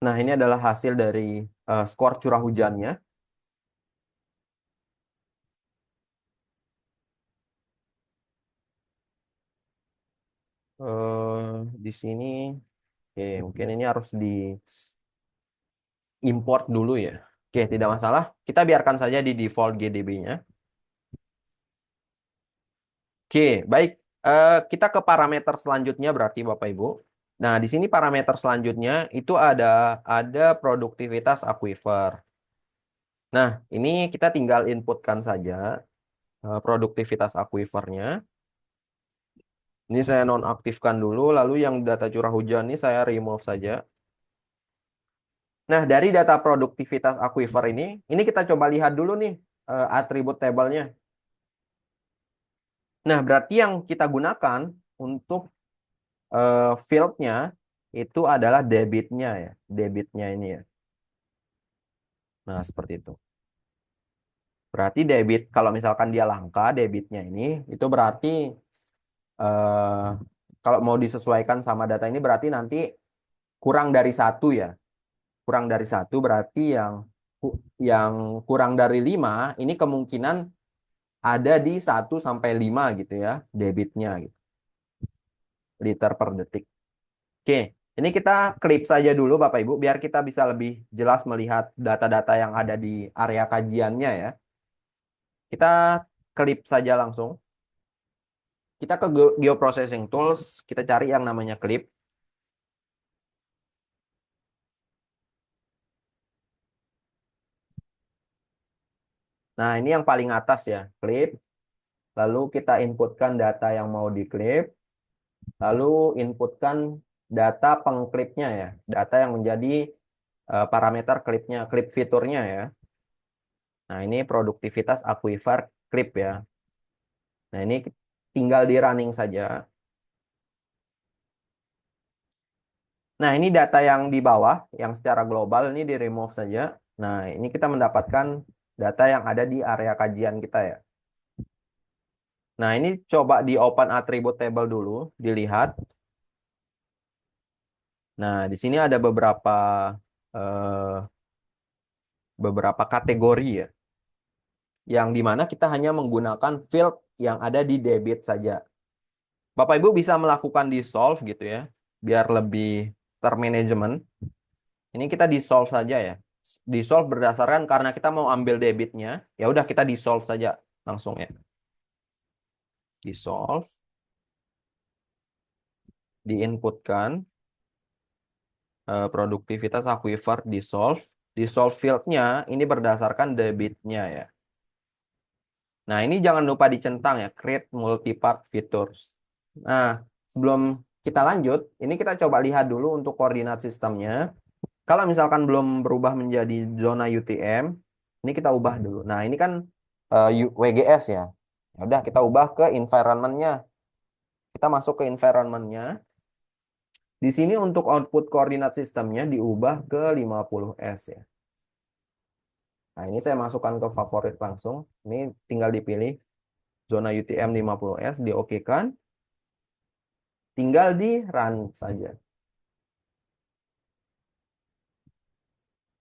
Nah, ini adalah hasil dari skor curah hujannya. Di sini, oke, mungkin ini harus diimport dulu ya. Oke, tidak masalah. Kita biarkan saja di default GDB-nya. Oke, baik. Kita ke parameter selanjutnya berarti Bapak Ibu. Nah, di sini parameter selanjutnya itu ada produktivitas aquifer. Nah, ini kita tinggal inputkan saja produktivitas aquifernya. Ini saya nonaktifkan dulu, lalu yang data curah hujan ini saya remove saja. Nah, dari data produktivitas aquifer ini kita coba lihat dulu nih atribut tabelnya. Nah, berarti yang kita gunakan untuk fieldnya itu adalah debitnya ya, debitnya ini ya. Nah, seperti itu. Berarti debit, kalau misalkan dia langka, debitnya ini, itu berarti eh, kalau mau disesuaikan sama data ini berarti nanti kurang dari satu ya. Kurang dari satu berarti yang kurang dari 5 ini kemungkinan ada di 1 sampai 5 gitu ya debitnya gitu, liter per detik. Oke, ini kita klip saja dulu Bapak Ibu biar kita bisa lebih jelas melihat data-data yang ada di area kajiannya ya. Kita klip saja langsung. Kita ke Geoprocessing Tools, kita cari yang namanya klip. Nah, ini yang paling atas ya, klip. Lalu kita inputkan data yang mau diklip. Lalu inputkan data pengklipnya ya, data yang menjadi parameter klipnya, klip fiturnya ya. Nah, ini produktivitas aquifer klip ya. Nah, ini tinggal di running saja. Nah, ini data yang di bawah, yang secara global ini di remove saja. Nah, ini kita mendapatkan data yang ada di area kajian kita ya. Nah, ini coba di open attribute table dulu, dilihat. Nah, di sini ada eh, beberapa kategori ya, yang dimana kita hanya menggunakan field yang ada di debit saja. Bapak Ibu bisa melakukan di solve gitu ya, biar lebih termanajemen. Ini kita di solve saja ya. Di solve berdasarkan karena kita mau ambil debitnya, ya udah kita di solve saja langsung ya. Di solve, diinputkan produktivitas aquifer di solve. Di solve fieldnya ini berdasarkan debitnya ya. Nah, ini jangan lupa dicentang ya, create multipart features. Nah, sebelum kita lanjut, ini kita coba lihat dulu untuk koordinat sistemnya. Kalau misalkan belum berubah menjadi zona UTM, ini kita ubah dulu. Nah, ini kan WGS ya. Ya udah kita ubah ke environment-nya. Kita masuk ke environment-nya. Di sini untuk output koordinat sistemnya diubah ke 50S ya. Nah, ini saya masukkan ke favorit langsung. Ini tinggal dipilih zona UTM 50S, diokekan. Tinggal di run saja.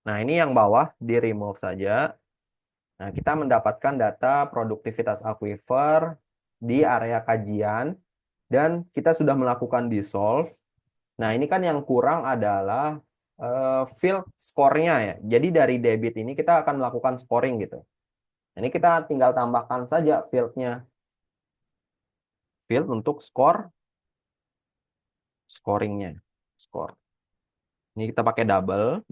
Nah, ini yang bawah di remove saja. Nah, kita mendapatkan data produktivitas aquifer di area kajian dan kita sudah melakukan dissolve. Nah, ini kan yang kurang adalah field score-nya ya. Jadi dari debit ini kita akan melakukan scoring gitu. Ini kita tinggal tambahkan saja field-nya. Field untuk scoring-nya. Score. Ini kita pakai double,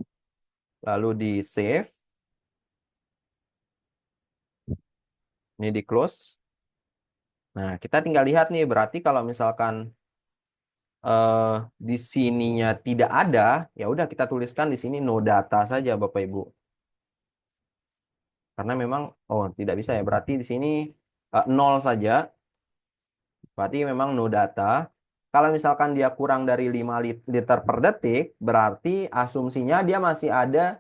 lalu di save. Ini di close. Nah, kita tinggal lihat nih, berarti kalau misalkan di sininya tidak ada, ya udah kita tuliskan di sini no data saja Bapak Ibu. Karena memang tidak bisa ya. Berarti di sini 0 saja. Berarti memang no data. Kalau misalkan dia kurang dari 5 liter per detik, berarti asumsinya dia masih ada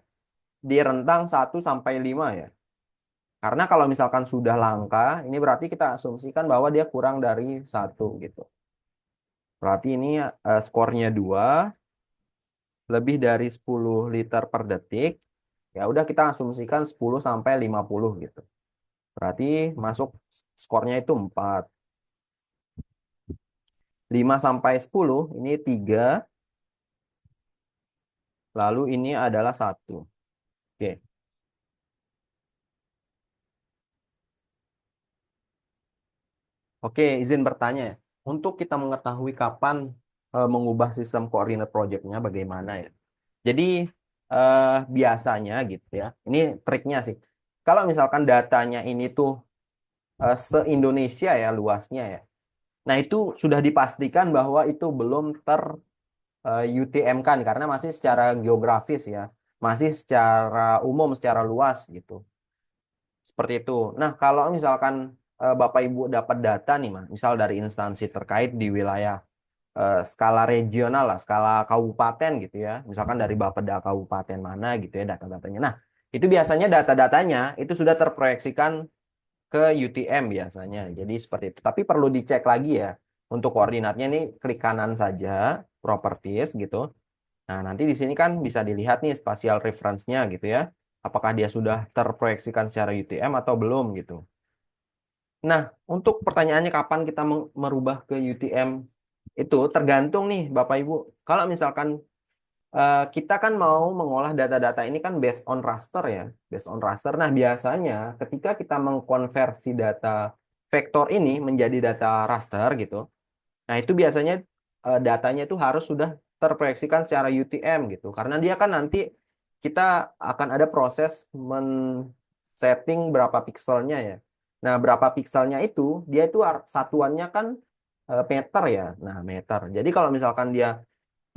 di rentang 1 sampai 5 ya. Karena kalau misalkan sudah langka, ini berarti kita asumsikan bahwa dia kurang dari 1 gitu. Berarti ini skornya 2, lebih dari 10 liter per detik. Ya udah kita asumsikan 10 sampai 50 gitu. Berarti masuk skornya itu 4. 5 sampai 10 ini 3. Lalu ini adalah 1. Oke. Oke, izin bertanya ya. Untuk kita mengetahui kapan mengubah sistem koordinat projectnya bagaimana ya. Jadi biasanya gitu ya. Ini triknya sih. Kalau misalkan datanya ini tuh se-Indonesia ya luasnya ya. Nah, itu sudah dipastikan bahwa itu belum UTM kan karena masih secara geografis ya. Masih secara umum, secara luas gitu. Seperti itu. Nah, kalau misalkan Bapak Ibu dapat data nih, Mas, misal dari instansi terkait di wilayah skala regional lah, skala kabupaten gitu ya. Misalkan dari Bapeda kabupaten mana gitu ya data-datanya. Nah, itu biasanya data-datanya itu sudah terproyeksikan ke UTM biasanya. Jadi seperti itu. Tapi perlu dicek lagi ya. Untuk koordinatnya nih klik kanan saja, properties gitu. Nah, nanti di sini kan bisa dilihat nih spatial reference-nya gitu ya. Apakah dia sudah terproyeksikan secara UTM atau belum gitu. Nah, untuk pertanyaannya kapan kita merubah ke UTM itu tergantung nih Bapak Ibu. Kalau misalkan kita kan mau mengolah data-data ini kan based on raster ya, based on raster. Nah, biasanya ketika kita mengkonversi data vektor ini menjadi data raster gitu, nah itu biasanya datanya itu harus sudah terproyeksikan secara UTM gitu, karena dia kan nanti kita akan ada proses men-setting berapa pikselnya ya. Nah, berapa pikselnya itu dia itu satuannya kan meter ya. Nah, meter. Jadi kalau misalkan dia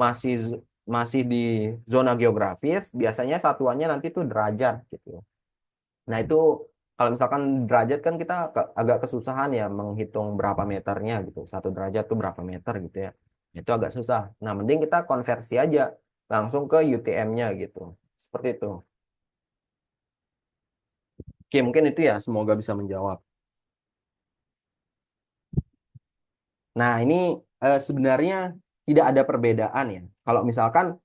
masih masih di zona geografis, biasanya satuannya nanti tuh derajat gitu. Nah, itu kalau misalkan derajat kan kita agak kesusahan ya menghitung berapa meternya gitu. 1 derajat tuh berapa meter gitu ya. Itu agak susah. Nah, mending kita konversi aja langsung ke UTM-nya gitu. Seperti itu. Oke, mungkin itu ya. Semoga bisa menjawab. Nah, ini sebenarnya tidak ada perbedaan ya. Kalau misalkan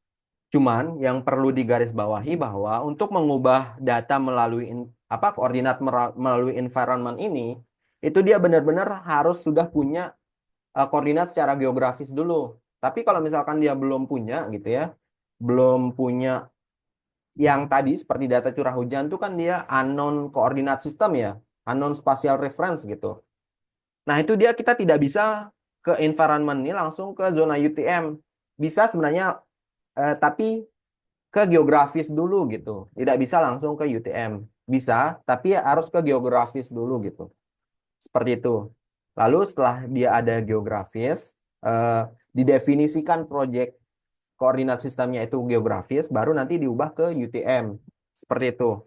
cuman yang perlu digarisbawahi bahwa untuk mengubah data melalui koordinat melalui environment ini, itu dia benar-benar harus sudah punya koordinat secara geografis dulu. Tapi kalau misalkan dia belum punya gitu ya, belum punya yang tadi seperti data curah hujan itu kan dia unknown koordinat sistem ya, unknown spatial reference gitu. Nah, itu dia kita tidak bisa ke environment ini langsung ke zona UTM. Bisa sebenarnya tapi ke geografis dulu gitu. Tidak bisa langsung ke UTM. Bisa, tapi harus ke geografis dulu gitu. Seperti itu. Lalu setelah dia ada geografis, eh, didefinisikan proyek koordinat sistemnya itu geografis, baru nanti diubah ke UTM. Seperti itu.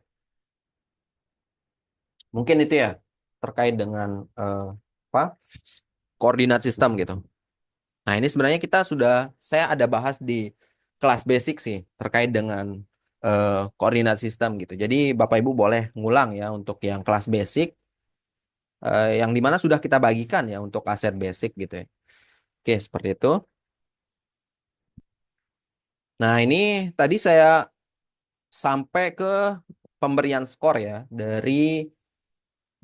Mungkin itu ya terkait dengan apa koordinat sistem gitu. Nah, ini sebenarnya saya ada bahas di kelas basic sih terkait dengan koordinat sistem gitu. Jadi Bapak Ibu boleh ngulang ya untuk yang kelas basic, yang dimana sudah kita bagikan ya untuk aset basic gitu ya. Oke, seperti itu. Nah, ini tadi saya sampai ke pemberian skor ya dari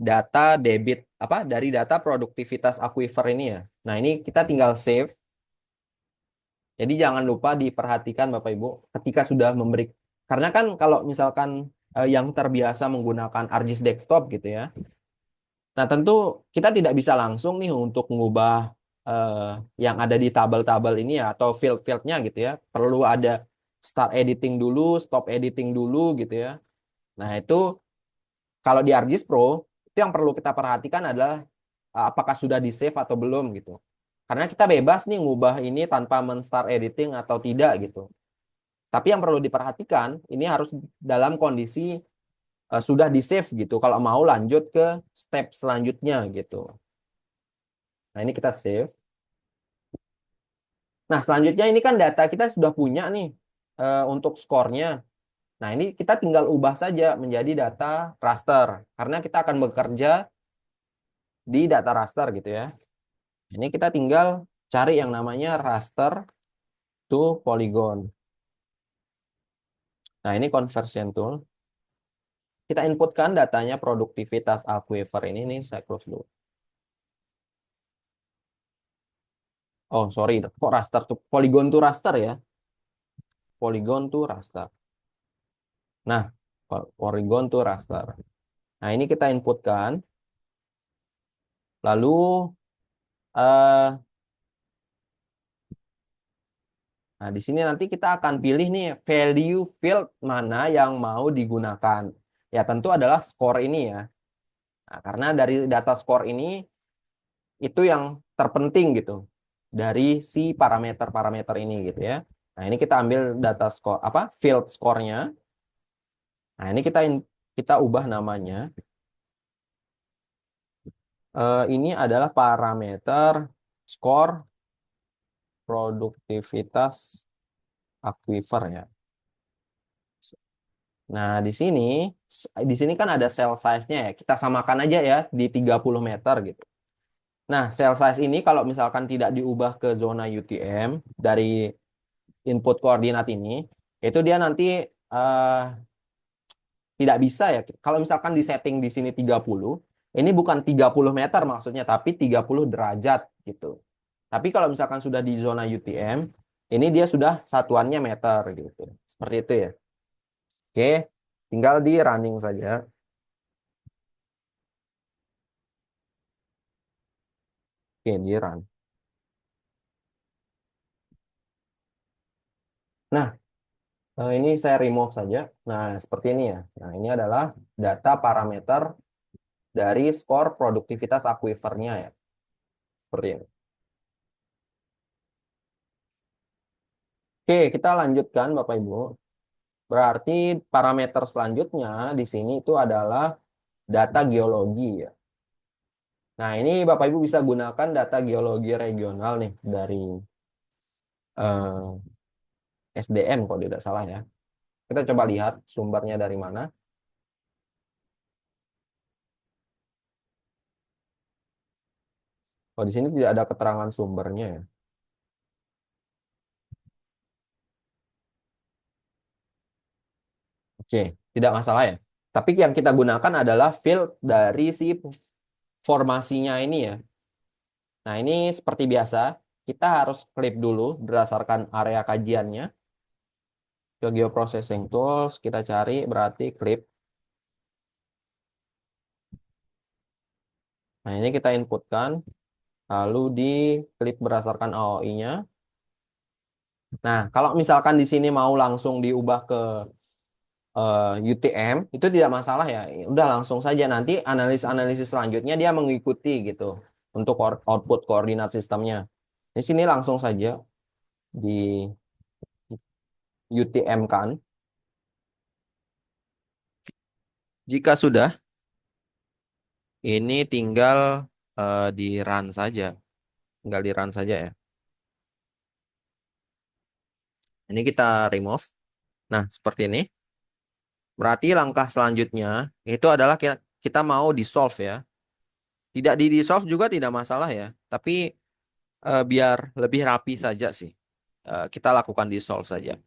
data debit dari data produktivitas aquifer ini ya. Nah, ini kita tinggal save. Jadi jangan lupa diperhatikan Bapak Ibu ketika sudah memberi, karena kan kalau misalkan yang terbiasa menggunakan ArcGIS desktop gitu ya. Nah, tentu kita tidak bisa langsung nih untuk mengubah eh, yang ada di tabel-tabel ini ya atau field-fieldnya gitu ya. Perlu ada start editing dulu, stop editing dulu gitu ya. Nah, itu kalau di ArcGIS Pro itu yang perlu kita perhatikan adalah apakah sudah di save atau belum gitu. Karena kita bebas nih ngubah ini tanpa men-start editing atau tidak gitu. Tapi yang perlu diperhatikan, ini harus dalam kondisi sudah di save gitu. Kalau mau lanjut ke step selanjutnya gitu. Nah, ini kita save. Nah, selanjutnya ini kan data kita sudah punya nih untuk skornya. Nah, ini kita tinggal ubah saja menjadi data raster. Karena kita akan bekerja di data raster gitu ya. Ini kita tinggal cari yang namanya raster to polygon. Nah, ini conversion tool. Kita inputkan datanya produktivitas aquifer ini nih, saya close dulu. Oh, sorry. Kok raster tuh? Polygon tuh raster ya? Polygon tuh raster. Nah, polygon tuh raster. Nah, ini kita inputkan. Lalu, eh, nah di sini nanti kita akan pilih nih value field mana yang mau digunakan. Ya, tentu adalah skor ini ya. Nah, karena dari data skor ini, itu yang terpenting gitu. Dari si parameter-parameter ini gitu ya. Nah, ini kita ambil data skor, field skornya. Nah, ini kita ubah namanya. Ini adalah parameter skor produktivitas aquifer ya. Nah, di sini kan ada cell size-nya ya. Kita samakan aja ya di 30 meter gitu. Nah, cell size ini kalau misalkan tidak diubah ke zona UTM dari input koordinat ini, itu dia nanti tidak bisa ya. Kalau misalkan di setting di sini 30, ini bukan 30 meter maksudnya, tapi 30 derajat gitu. Tapi kalau misalkan sudah di zona UTM, ini dia sudah satuannya meter gitu. Seperti itu ya. Oke, tinggal di running saja. Oke, di run. Nah, ini saya remove saja. Nah, seperti ini ya. Nah, ini adalah data parameter dari skor produktivitas aquifernya ya. Seperti ini. Oke, kita lanjutkan Bapak Ibu. Berarti parameter selanjutnya di sini itu adalah data geologi ya. Nah, ini Bapak Ibu bisa gunakan data geologi regional nih dari SDM kalau tidak salah ya. Kita coba lihat sumbernya dari mana. Oh, di sini tidak ada keterangan sumbernya ya. Oke, tidak masalah ya. Tapi yang kita gunakan adalah field dari si formasinya ini ya. Nah, ini seperti biasa, kita harus klik dulu berdasarkan area kajiannya. Ke Geoprocessing Tools, kita cari berarti clip. Nah, ini kita inputkan, lalu di clip berdasarkan AOI-nya. Nah, kalau misalkan di sini mau langsung diubah ke UTM, itu tidak masalah ya. Udah langsung saja nanti analisis-analisis selanjutnya dia mengikuti gitu untuk output koordinat sistemnya. Di sini langsung saja di UTM kan. Jika sudah, ini tinggal di run saja. Tinggal di run saja ya. Ini kita remove. Nah, seperti ini. Berarti langkah selanjutnya itu adalah kita mau dissolve ya. Tidak di dissolve juga tidak masalah ya. Tapi biar lebih rapi saja sih. Kita lakukan dissolve saja.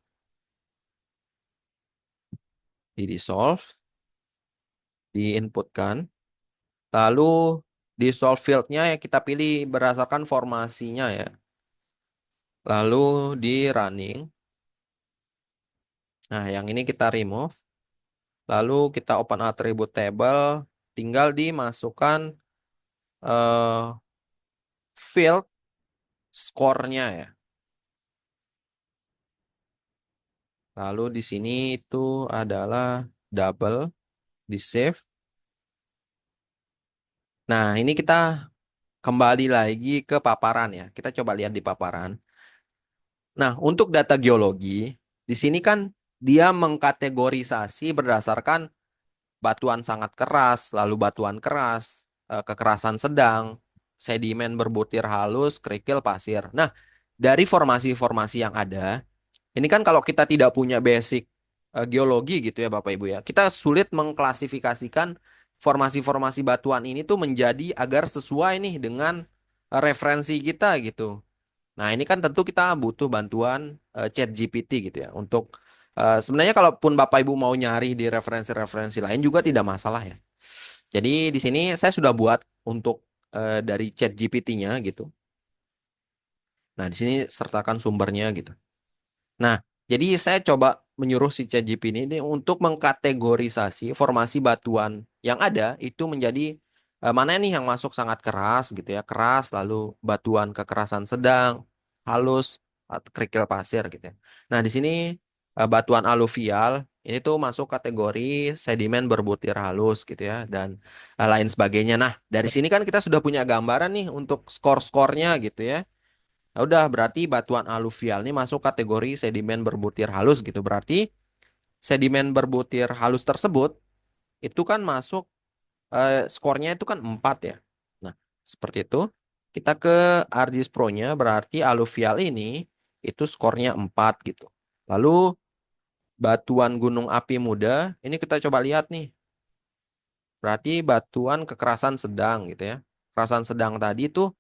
Di dissolve, diinputkan. Lalu dissolve field-nya ya kita pilih berdasarkan formasinya ya. Lalu di running. Nah, yang ini kita remove. Lalu kita open attribute table. Tinggal dimasukkan field score-nya ya. Lalu di sini itu adalah double di save. Nah, ini kita kembali lagi ke paparan ya. Kita coba lihat di paparan. Nah, untuk data geologi, di sini kan dia mengkategorisasi berdasarkan batuan sangat keras, lalu batuan keras, kekerasan sedang, sedimen berbutir halus, kerikil, pasir. Nah, dari formasi-formasi yang ada, ini kan kalau kita tidak punya basic geologi gitu ya Bapak Ibu ya, kita sulit mengklasifikasikan formasi-formasi batuan ini tuh menjadi agar sesuai nih dengan referensi kita gitu. Nah, ini kan tentu kita butuh bantuan ChatGPT gitu ya untuk sebenarnya kalaupun Bapak Ibu mau nyari di referensi-referensi lain juga tidak masalah ya. Jadi di sini saya sudah buat untuk dari ChatGPT-nya gitu. Nah, di sini sertakan sumbernya gitu. Nah, jadi saya coba menyuruh si ChatGPT ini untuk mengkategorisasi formasi batuan yang ada itu menjadi mana nih yang masuk sangat keras gitu ya, keras, lalu batuan kekerasan sedang, halus, atau kerikil pasir gitu ya. Nah, di sini batuan aluvial ini tuh masuk kategori sedimen berbutir halus gitu ya dan lain sebagainya. Nah, dari sini kan kita sudah punya gambaran nih untuk skor-skornya gitu ya. Nah, udah berarti batuan aluvial ini masuk kategori sedimen berbutir halus gitu. Berarti sedimen berbutir halus tersebut itu kan masuk skornya itu kan 4 ya. Nah, seperti itu. Kita ke ArcGIS Pro-nya berarti aluvial ini itu skornya 4 gitu. Lalu batuan gunung api muda ini kita coba lihat nih. Berarti batuan kekerasan sedang gitu ya. Kekerasan sedang tadi tuh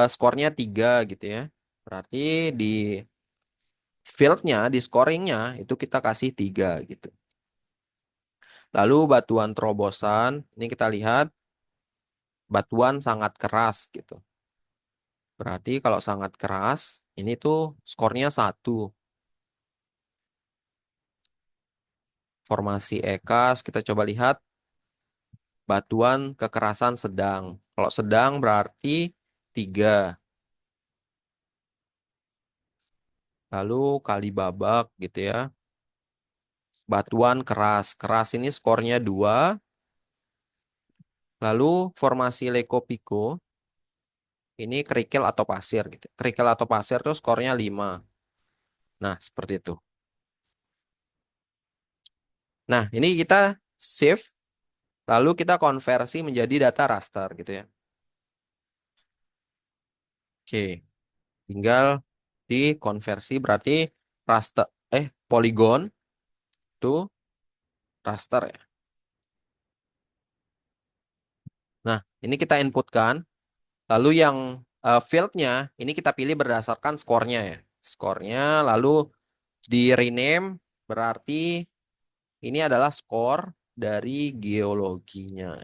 skornya 3 gitu ya. Berarti di fieldnya, di scoringnya itu kita kasih 3 gitu. Lalu batuan terobosan, ini kita lihat batuan sangat keras gitu. Berarti kalau sangat keras, ini tuh skornya 1. Formasi EKAS, kita coba lihat batuan kekerasan sedang. Kalau sedang berarti 3. Lalu kali babak gitu ya. Batuan keras. Keras ini skornya 2. Lalu formasi Leko Pico, ini kerikil atau pasir gitu. Kerikil atau pasir tuh skornya 5. Nah, seperti itu. Nah, ini kita save, lalu kita konversi menjadi data raster gitu ya. Oke, tinggal dikonversi berarti raster, poligon to raster ya. Nah, ini kita inputkan, lalu yang fieldnya ini kita pilih berdasarkan skornya ya. Skornya, lalu di rename berarti ini adalah skor dari geologinya.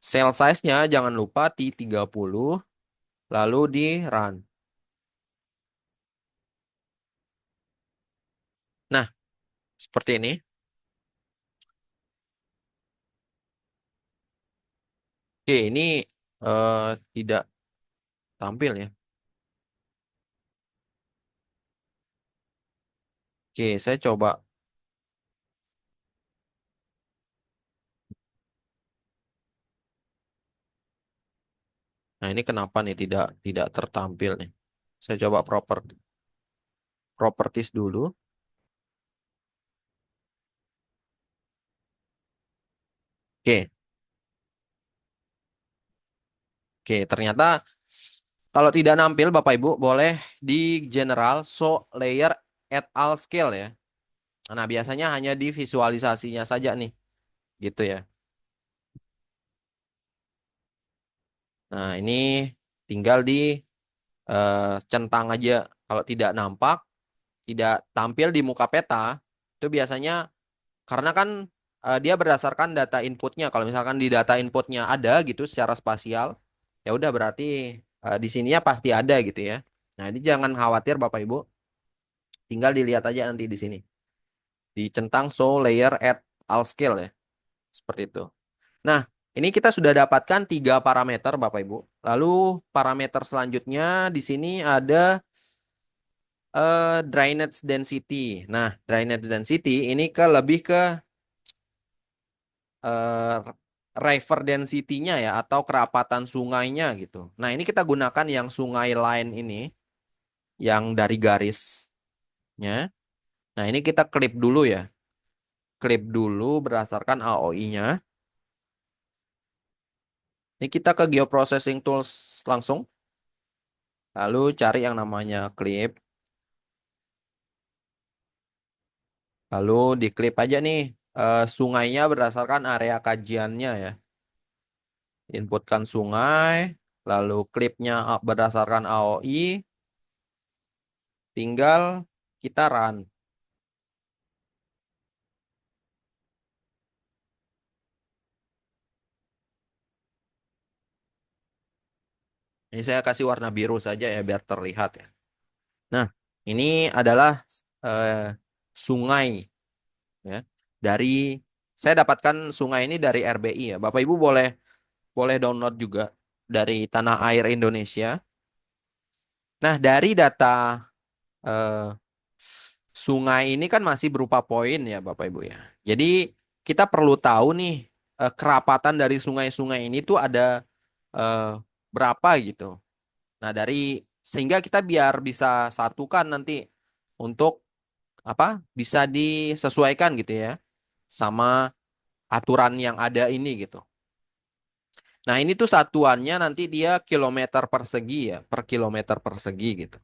Cell size-nya jangan lupa T30, lalu di run. Nah, seperti ini. Oke, ini tidak tampil ya. Oke, saya coba. Nah, ini kenapa nih tidak tidak tertampil nih? Saya coba properties dulu. Oke, oke, ternyata kalau tidak nampil Bapak Ibu boleh di general show layer et al. Scale ya. Nah, biasanya hanya di visualisasinya saja nih, gitu ya. Nah, ini tinggal di centang aja. Kalau tidak nampak, tidak tampil di muka peta, itu biasanya karena kan dia berdasarkan data inputnya. Kalau misalkan di data inputnya ada gitu secara spasial, ya udah berarti di sininya pasti ada gitu ya. Nah, ini jangan khawatir Bapak Ibu, tinggal dilihat aja nanti di sini. Dicentang show layer at all scale ya. Seperti itu. Nah, ini kita sudah dapatkan 3 parameter Bapak Ibu. Lalu parameter selanjutnya di sini ada drainage density. Nah, drainage density ini lebih ke eh, river density-nya ya atau kerapatan sungainya gitu. Nah, ini kita gunakan yang sungai line ini yang dari garisnya. Nah, ini kita klip dulu ya. Klip dulu berdasarkan AOI-nya. Ini kita ke Geoprocessing Tools langsung. Lalu cari yang namanya clip. Lalu diklip aja nih sungainya berdasarkan area kajiannya ya. Inputkan sungai, lalu klipnya berdasarkan AOI, tinggal kita run. Ini saya kasih warna biru saja ya biar terlihat ya. Nah, ini adalah eh, sungai ya. Dari saya dapatkan sungai ini dari RBI ya. Bapak Ibu boleh boleh download juga dari Tanah Air Indonesia. Nah, dari data eh, sungai ini kan masih berupa poin ya Bapak Ibu ya. Jadi kita perlu tahu nih kerapatan dari sungai-sungai ini tuh ada eh, berapa gitu. Nah, dari sehingga kita biar bisa satukan nanti untuk apa? Bisa disesuaikan gitu ya sama aturan yang ada ini gitu. Nah, ini tuh satuannya nanti dia kilometer persegi ya, per kilometer persegi gitu.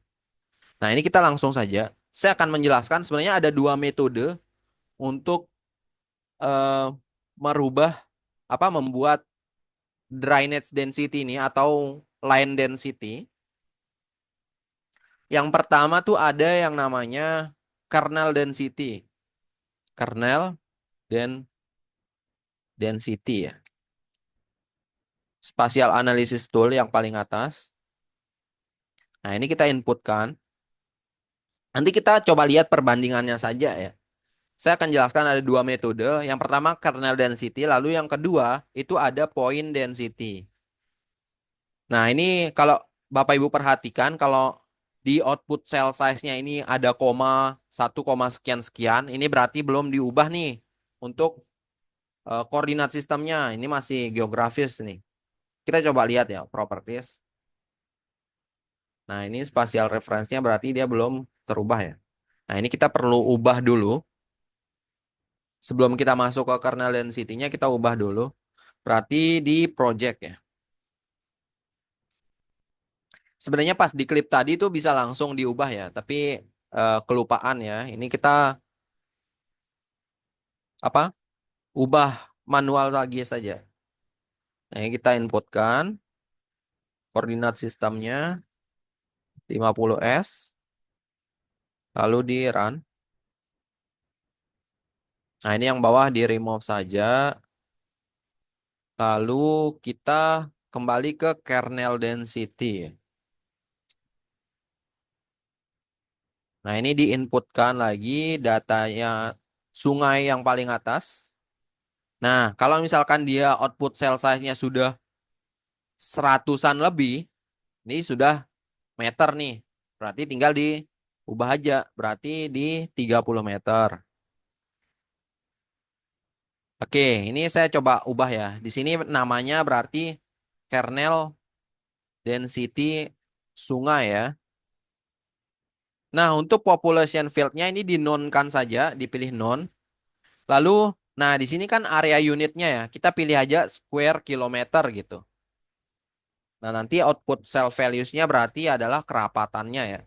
Nah, ini kita langsung saja. Saya akan menjelaskan sebenarnya ada 2 metode untuk eh, merubah apa membuat drainage density ini atau line density. Yang pertama tuh ada yang namanya kernel density. Kernel dan density ya. Spatial analysis tool yang paling atas. Nah, ini kita inputkan. Nanti kita coba lihat perbandingannya saja ya. Saya akan jelaskan ada 2 metode. Yang pertama kernel density, lalu yang kedua itu ada point density. Nah, ini kalau Bapak Ibu perhatikan, kalau di output cell size-nya ini ada koma, 1, sekian sekian, ini berarti belum diubah nih untuk koordinat sistemnya. Ini masih geografis nih. Kita coba lihat ya, properties. Nah, ini spatial reference-nya berarti dia belum terubah ya. Nah, ini kita perlu ubah dulu. Sebelum kita masuk ke kernel density-nya, kita ubah dulu. Berarti di project ya. Sebenarnya pas di klip tadi tuh bisa langsung diubah ya, tapi kelupaan ya. Ini kita apa? Ubah manual lagi saja. Nah, ini kita inputkan koordinat sistemnya 50S, lalu di run. Nah, ini yang bawah di remove saja. Lalu kita kembali ke kernel density. Nah, ini diinputkan lagi datanya sungai yang paling atas. Nah, kalau misalkan dia output cell size-nya sudah seratusan lebih, ini sudah meter nih. Berarti tinggal diubah aja. Berarti di 30 meter. Oke, ini saya coba ubah ya. Di sini namanya berarti kernel density sungai ya. Nah, untuk population field-nya ini dinonkan saja, dipilih non. Lalu, nah di sini kan area unitnya ya. Kita pilih aja square kilometer gitu. Nah, nanti output cell values-nya berarti adalah kerapatannya ya.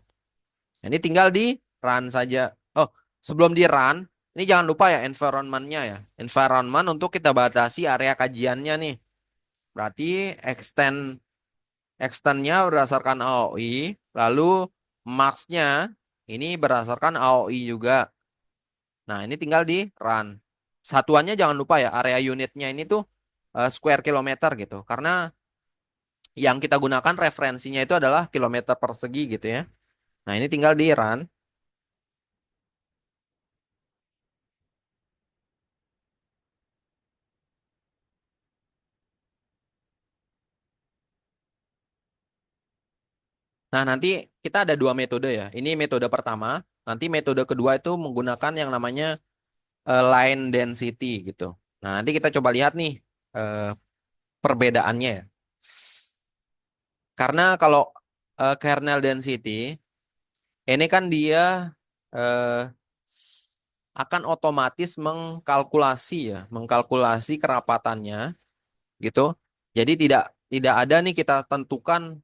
Ini tinggal di run saja. Oh, sebelum di run, ini jangan lupa ya environment-nya ya. Environment untuk kita batasi area kajiannya nih. Berarti extend-nya berdasarkan AOI, lalu max-nya ini berdasarkan AOI juga. Nah, ini tinggal di run. Satuannya jangan lupa ya, area unitnya ini tuh square kilometer gitu. Karena yang kita gunakan referensinya itu adalah kilometer persegi gitu ya. Nah, ini tinggal di run. Nah, nanti kita ada dua metode ya. Ini metode pertama. Nanti metode kedua itu menggunakan yang namanya line density gitu. Nah, nanti kita coba lihat nih eh, perbedaannya ya. Karena kalau kernel density ini kan dia eh, akan otomatis mengkalkulasi kerapatannya gitu. Jadi tidak tidak ada nih kita tentukan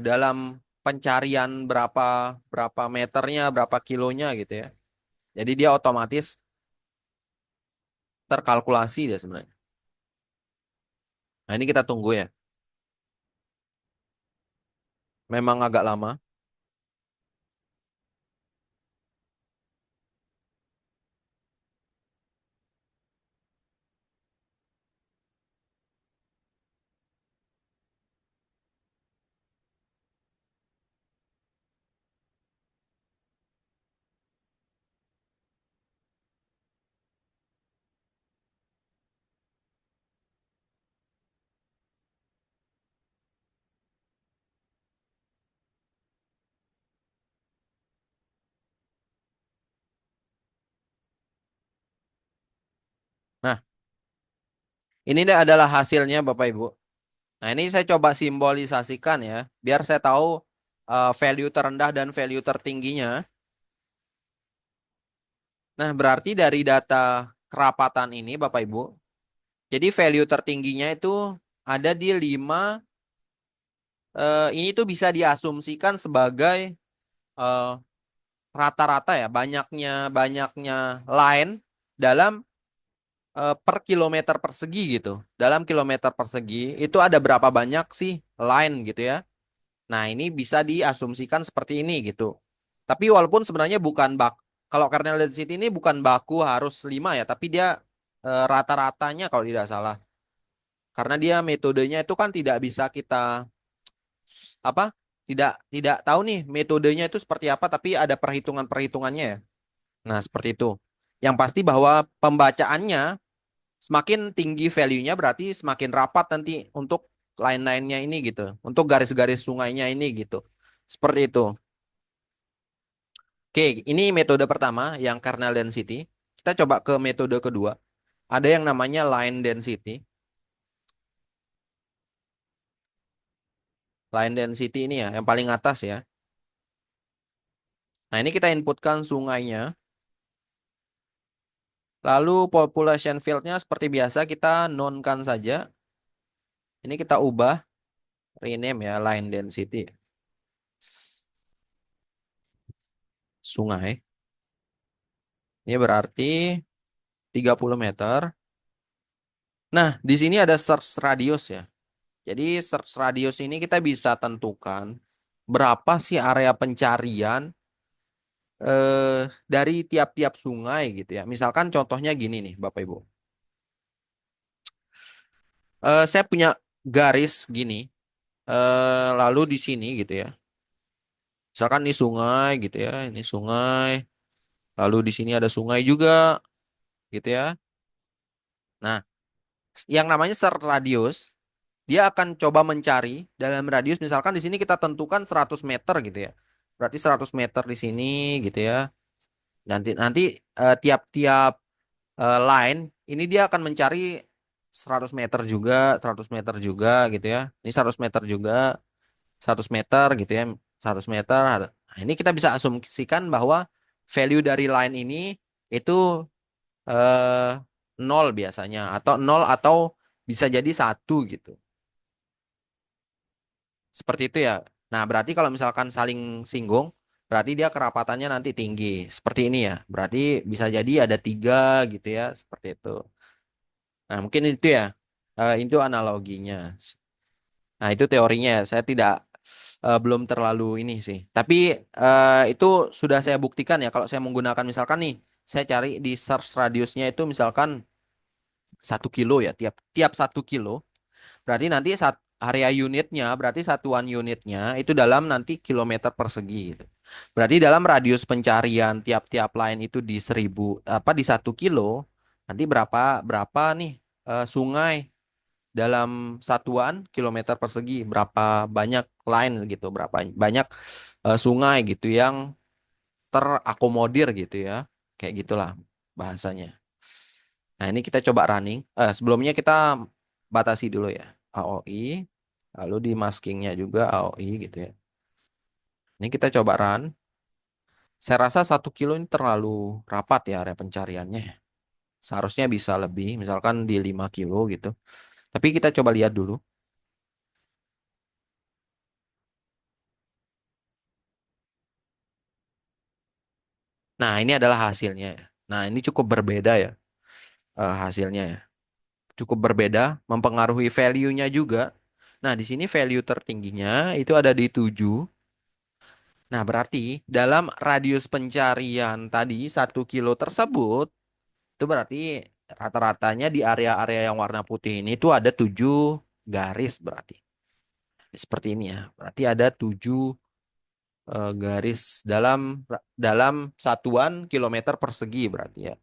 dalam pencarian berapa berapa meternya, berapa kilonya gitu ya. Jadi dia otomatis terkalkulasi dia sebenarnya. Nah, ini kita tunggu ya. Memang agak lama. Nah, ini dia adalah hasilnya Bapak Ibu. Nah, ini saya coba simbolisasikan ya, biar saya tahu value terendah dan value tertingginya. Nah, berarti dari data kerapatan ini Bapak Ibu, jadi value tertingginya itu ada di 5. Ini tuh bisa diasumsikan sebagai eh, rata-rata ya, banyaknya banyaknya line dalam per kilometer persegi gitu. Dalam kilometer persegi itu ada berapa banyak sih line gitu ya. Nah, ini bisa diasumsikan seperti ini gitu. Tapi walaupun sebenarnya bukan kalau kernel density ini bukan baku harus 5 ya, tapi dia rata-ratanya kalau tidak salah. Karena dia metodenya itu kan tidak bisa kita apa? Tidak tahu nih metodenya itu seperti apa, tapi ada perhitungan-perhitungannya ya. Nah, seperti itu. Yang pasti bahwa pembacaannya semakin tinggi value-nya berarti semakin rapat nanti untuk line-line-nya ini gitu. Untuk garis-garis sungainya ini gitu. Seperti itu. Oke, ini metode pertama yang kernel density. Kita coba ke metode kedua. Ada yang namanya line density. Line density ini ya, yang paling atas ya. Nah, ini kita inputkan sungainya. Lalu population field-nya seperti biasa kita nonkan saja. Ini kita ubah, rename ya, line density. Sungai. Ini berarti 30 meter. Nah, di sini ada search radius ya. Jadi search radius ini kita bisa tentukan berapa sih area pencarian dari tiap-tiap sungai gitu ya. Misalkan contohnya gini nih Bapak Ibu. Saya punya garis gini, lalu di sini gitu ya. Misalkan ini sungai gitu ya, ini sungai. Lalu di sini ada sungai juga gitu ya. Nah, yang namanya search radius dia akan coba mencari dalam radius misalkan di sini kita tentukan 100 meter gitu ya. Berarti 100 meter di sini gitu ya. Nanti nanti tiap-tiap line ini dia akan mencari 100 meter juga, 100 meter juga gitu ya. Ini 100 meter juga, 100 meter gitu ya. 100 meter. Nah, ini kita bisa asumsikan bahwa value dari line ini itu eh, 0 biasanya atau 0 atau bisa jadi 1 gitu. Seperti itu ya. Nah, berarti kalau misalkan saling singgung, berarti dia kerapatannya nanti tinggi. Seperti ini ya. Berarti bisa jadi ada tiga gitu ya, seperti itu. Nah, mungkin itu ya. Itu analoginya. Nah, itu teorinya ya. Saya tidak belum terlalu ini sih. Tapi itu sudah saya buktikan ya. Kalau saya menggunakan misalkan nih, saya cari di search radiusnya itu misalkan 1 kilo ya. Tiap tiap 1 kilo. Berarti nanti area unitnya, berarti satuan unitnya itu dalam nanti kilometer persegi gitu. Berarti dalam radius pencarian tiap-tiap line itu di 1 kilo, nanti berapa berapa nih sungai dalam satuan kilometer persegi, berapa banyak line gitu, berapa banyak sungai gitu yang terakomodir gitu ya. Kayak gitulah bahasanya. Nah, ini kita coba running. Sebelumnya kita batasi dulu ya. AOI, lalu di maskingnya juga AOI gitu ya. Ini kita coba run. Saya rasa 1 kilo ini terlalu rapat ya area pencariannya. Seharusnya bisa lebih, misalkan di 5 kilo gitu. Tapi kita coba lihat dulu. Nah, ini adalah hasilnya ya. Nah, ini cukup berbeda ya hasilnya ya. Cukup berbeda, mempengaruhi value-nya juga. Nah, di sini value tertingginya itu ada di 7. Nah, berarti dalam radius pencarian tadi 1 kilo tersebut, itu berarti rata-ratanya di area-area yang warna putih ini tuh ada 7 garis berarti. Seperti ini ya. Berarti ada 7 garis dalam satuan kilometer persegi berarti ya.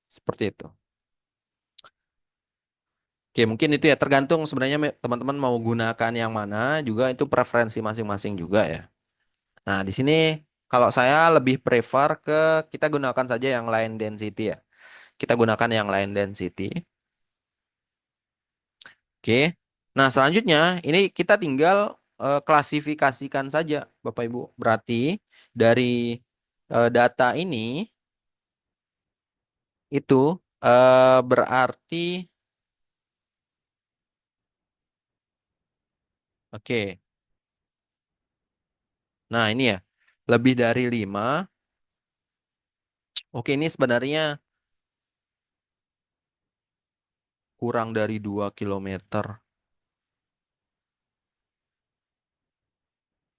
Seperti itu. Oke, mungkin itu ya tergantung sebenarnya teman-teman mau gunakan yang mana juga itu preferensi masing-masing juga ya. Nah, di sini kalau saya lebih prefer ke kita gunakan saja yang line density ya. Kita gunakan yang line density. Oke. Nah, selanjutnya ini kita tinggal klasifikasikan saja Bapak Ibu. Berarti dari data ini itu berarti oke. Nah, ini ya. Lebih dari 5. Oke, ini sebenarnya kurang dari 2 kilometer.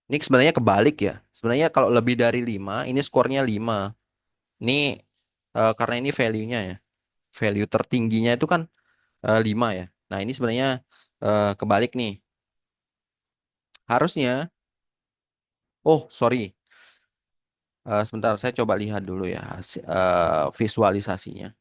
Ini sebenarnya kebalik ya. Sebenarnya kalau lebih dari 5, ini skornya 5. Ini karena ini value-nya ya. Value tertingginya itu kan 5 ya. Nah, ini sebenarnya kebalik nih. Harusnya, oh sorry, sebentar saya coba lihat dulu ya visualisasinya.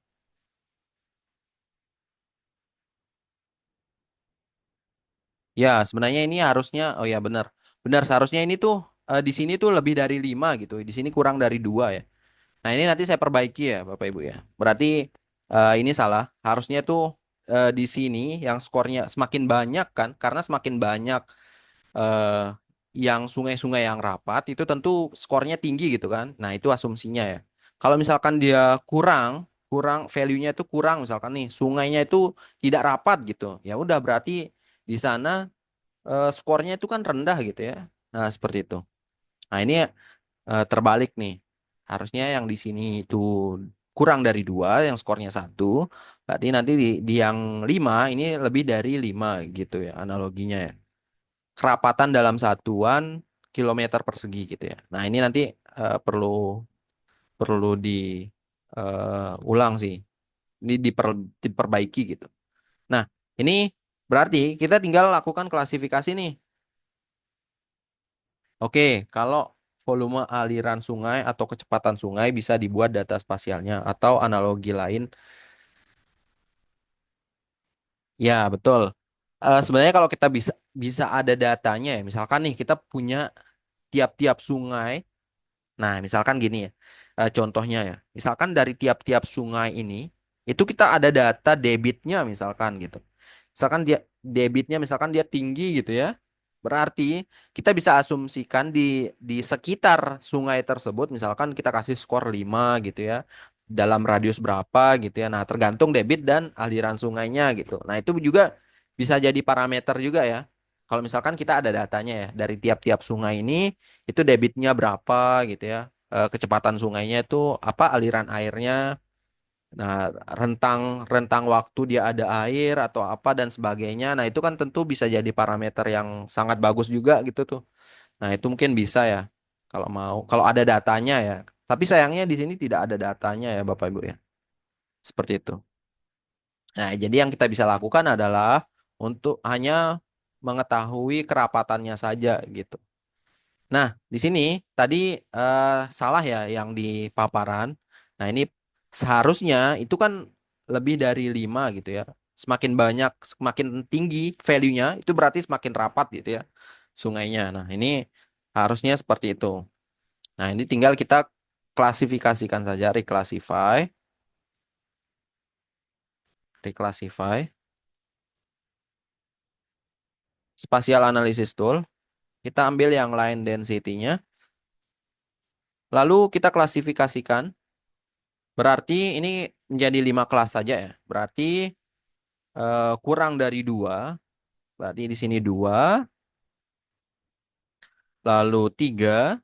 Ya, sebenarnya ini harusnya, oh ya benar. Benar, seharusnya ini tuh di sini tuh lebih dari 5 gitu. Di sini kurang dari 2 ya. Nah, ini nanti saya perbaiki ya, Bapak Ibu ya. Berarti ini salah. Harusnya tuh di sini yang skornya semakin banyak kan, karena semakin banyak eh, yang sungai-sungai yang rapat itu tentu skornya tinggi gitu kan. Nah, itu asumsinya ya. Kalau misalkan dia kurang, kurang value-nya itu kurang misalkan nih, sungainya itu tidak rapat gitu. Ya udah berarti di sana skornya itu kan rendah gitu ya. Nah, seperti itu. Nah, ini terbalik nih. Harusnya yang di sini itu kurang dari 2, yang skornya 1. Berarti nanti di yang 5 ini lebih dari 5 gitu ya analoginya ya. Kerapatan dalam satuan kilometer persegi gitu ya. Nah, ini nanti perlu perlu diulang sih. Ini diperbaiki gitu. Nah, ini berarti kita tinggal lakukan klasifikasi nih. Oke, kalau volume aliran sungai atau kecepatan sungai bisa dibuat data spasialnya atau analogi lain. Ya, betul. Sebenarnya kalau kita bisa bisa ada datanya ya, misalkan nih kita punya tiap-tiap sungai. Nah, misalkan gini ya, contohnya ya. Misalkan dari tiap-tiap sungai ini, itu kita ada data debitnya misalkan gitu. Misalkan dia debitnya misalkan dia tinggi gitu ya. Berarti kita bisa asumsikan di sekitar sungai tersebut misalkan kita kasih skor 5 gitu ya. Dalam radius berapa gitu ya. Nah, tergantung debit dan aliran sungainya gitu. Nah, itu juga bisa jadi parameter juga ya. Kalau misalkan kita ada datanya ya dari tiap-tiap sungai ini itu debitnya berapa gitu ya. Kecepatan sungainya itu apa aliran airnya. Nah, rentang rentang waktu dia ada air atau apa dan sebagainya. Nah, itu kan tentu bisa jadi parameter yang sangat bagus juga gitu tuh. Nah, itu mungkin bisa ya kalau mau, kalau ada datanya ya. Tapi sayangnya di sini tidak ada datanya ya Bapak Ibu ya. Seperti itu. Nah, jadi yang kita bisa lakukan adalah untuk hanya mengetahui kerapatannya saja gitu. Nah, di sini tadi salah ya yang di paparan. Nah, ini seharusnya itu kan lebih dari 5 gitu ya. Semakin banyak, semakin tinggi value-nya, itu berarti semakin rapat gitu ya sungainya. Nah, ini harusnya seperti itu. Nah, ini tinggal kita klasifikasikan saja, reclassify, spatial analysis tool. Kita ambil yang line density-nya, lalu kita klasifikasikan. Berarti ini menjadi 5 kelas saja ya. Berarti kurang dari 2. Berarti di sini 2, lalu 3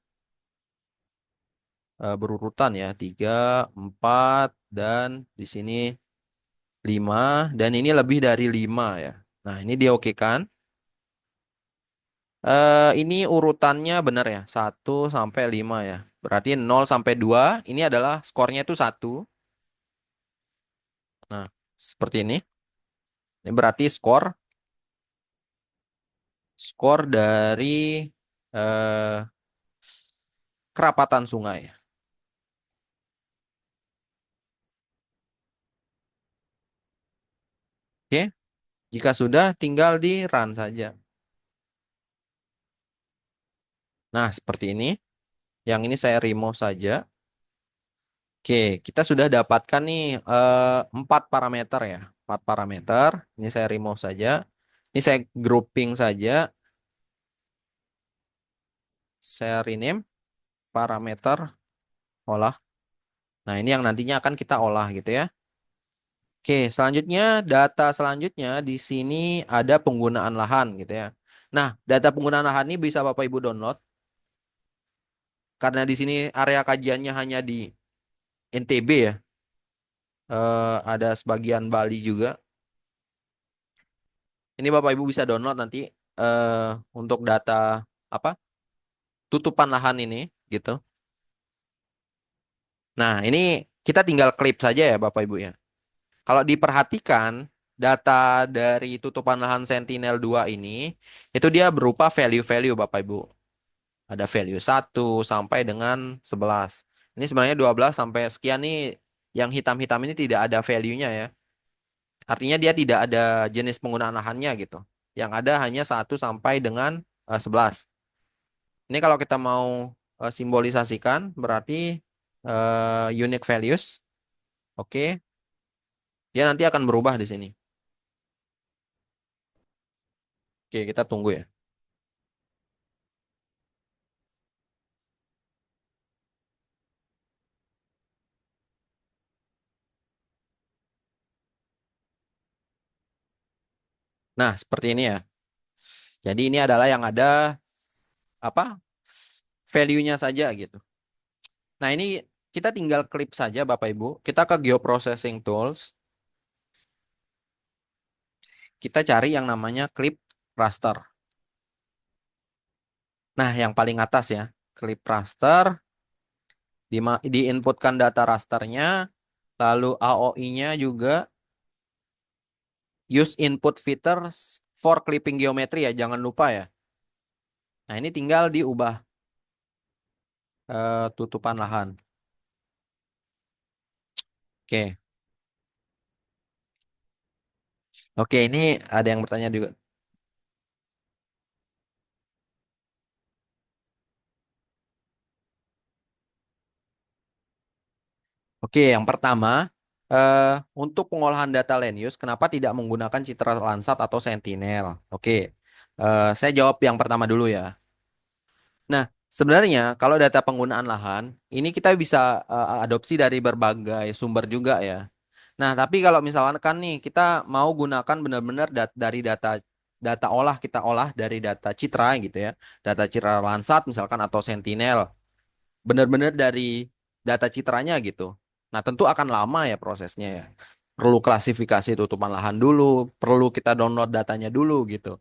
berurutan ya. 3, 4, dan di sini 5. Dan ini lebih dari 5 ya. Nah, ini diokekan. Ini urutannya benar ya. 1 sampai 5 ya. Berarti 0 sampai 2. Ini adalah skornya itu 1. Nah, seperti ini. Ini berarti skor dari eh, kerapatan sungai. Oke, jika sudah tinggal di run saja. Nah, seperti ini. Yang ini saya remove saja. Oke, kita sudah dapatkan nih 4 parameter ya. 4 parameter. Ini saya remove saja. Ini saya grouping saja. Saya rename parameter olah. Nah, ini yang nantinya akan kita olah gitu ya. Oke, selanjutnya data selanjutnya di sini ada penggunaan lahan gitu ya. Nah, data penggunaan lahan ini bisa Bapak Ibu download karena di sini area kajiannya hanya di NTB ya. Ada sebagian Bali juga. Ini Bapak Ibu bisa download nanti untuk data apa? Tutupan lahan ini gitu. Nah, ini kita tinggal klik saja ya Bapak Ibu ya. Kalau diperhatikan data dari tutupan lahan Sentinel-2 ini itu dia berupa value-value Bapak Ibu. Ada value 1 sampai dengan 11. Ini sebenarnya 12 sampai sekian nih yang hitam-hitam ini tidak ada value-nya ya. Artinya dia tidak ada jenis penggunaan lahannya gitu. Yang ada hanya 1 sampai dengan 11. Ini kalau kita mau simbolisasikan berarti unique values. Oke, dia nanti akan berubah di sini. Oke, kita tunggu ya. Nah, seperti ini ya. Jadi ini adalah yang ada apa? Value-nya saja gitu. Nah, ini kita tinggal klik saja Bapak Ibu. Kita ke Geoprocessing Tools. Kita cari yang namanya clip raster. Nah, yang paling atas ya. Clip raster. Diinputkan data rasternya. Lalu AOI-nya juga. Use input filters for clipping geometry ya. Jangan lupa ya. Nah, ini tinggal diubah tutupan lahan. Oke. Oke, ini ada yang bertanya juga. Oke, yang pertama, untuk pengolahan data land use, kenapa tidak menggunakan Citra Landsat atau Sentinel? Oke, saya jawab yang pertama dulu ya. Nah, sebenarnya kalau data penggunaan lahan, ini kita bisa adopsi dari berbagai sumber juga ya. Nah, tapi kalau misalkan nih kita mau gunakan benar-benar dari data data kita olah dari data citra gitu ya. Data citra Landsat misalkan atau Sentinel. Benar-benar dari data citranya gitu. Nah, tentu akan lama ya prosesnya ya. Perlu klasifikasi tutupan lahan dulu, perlu kita download datanya dulu gitu.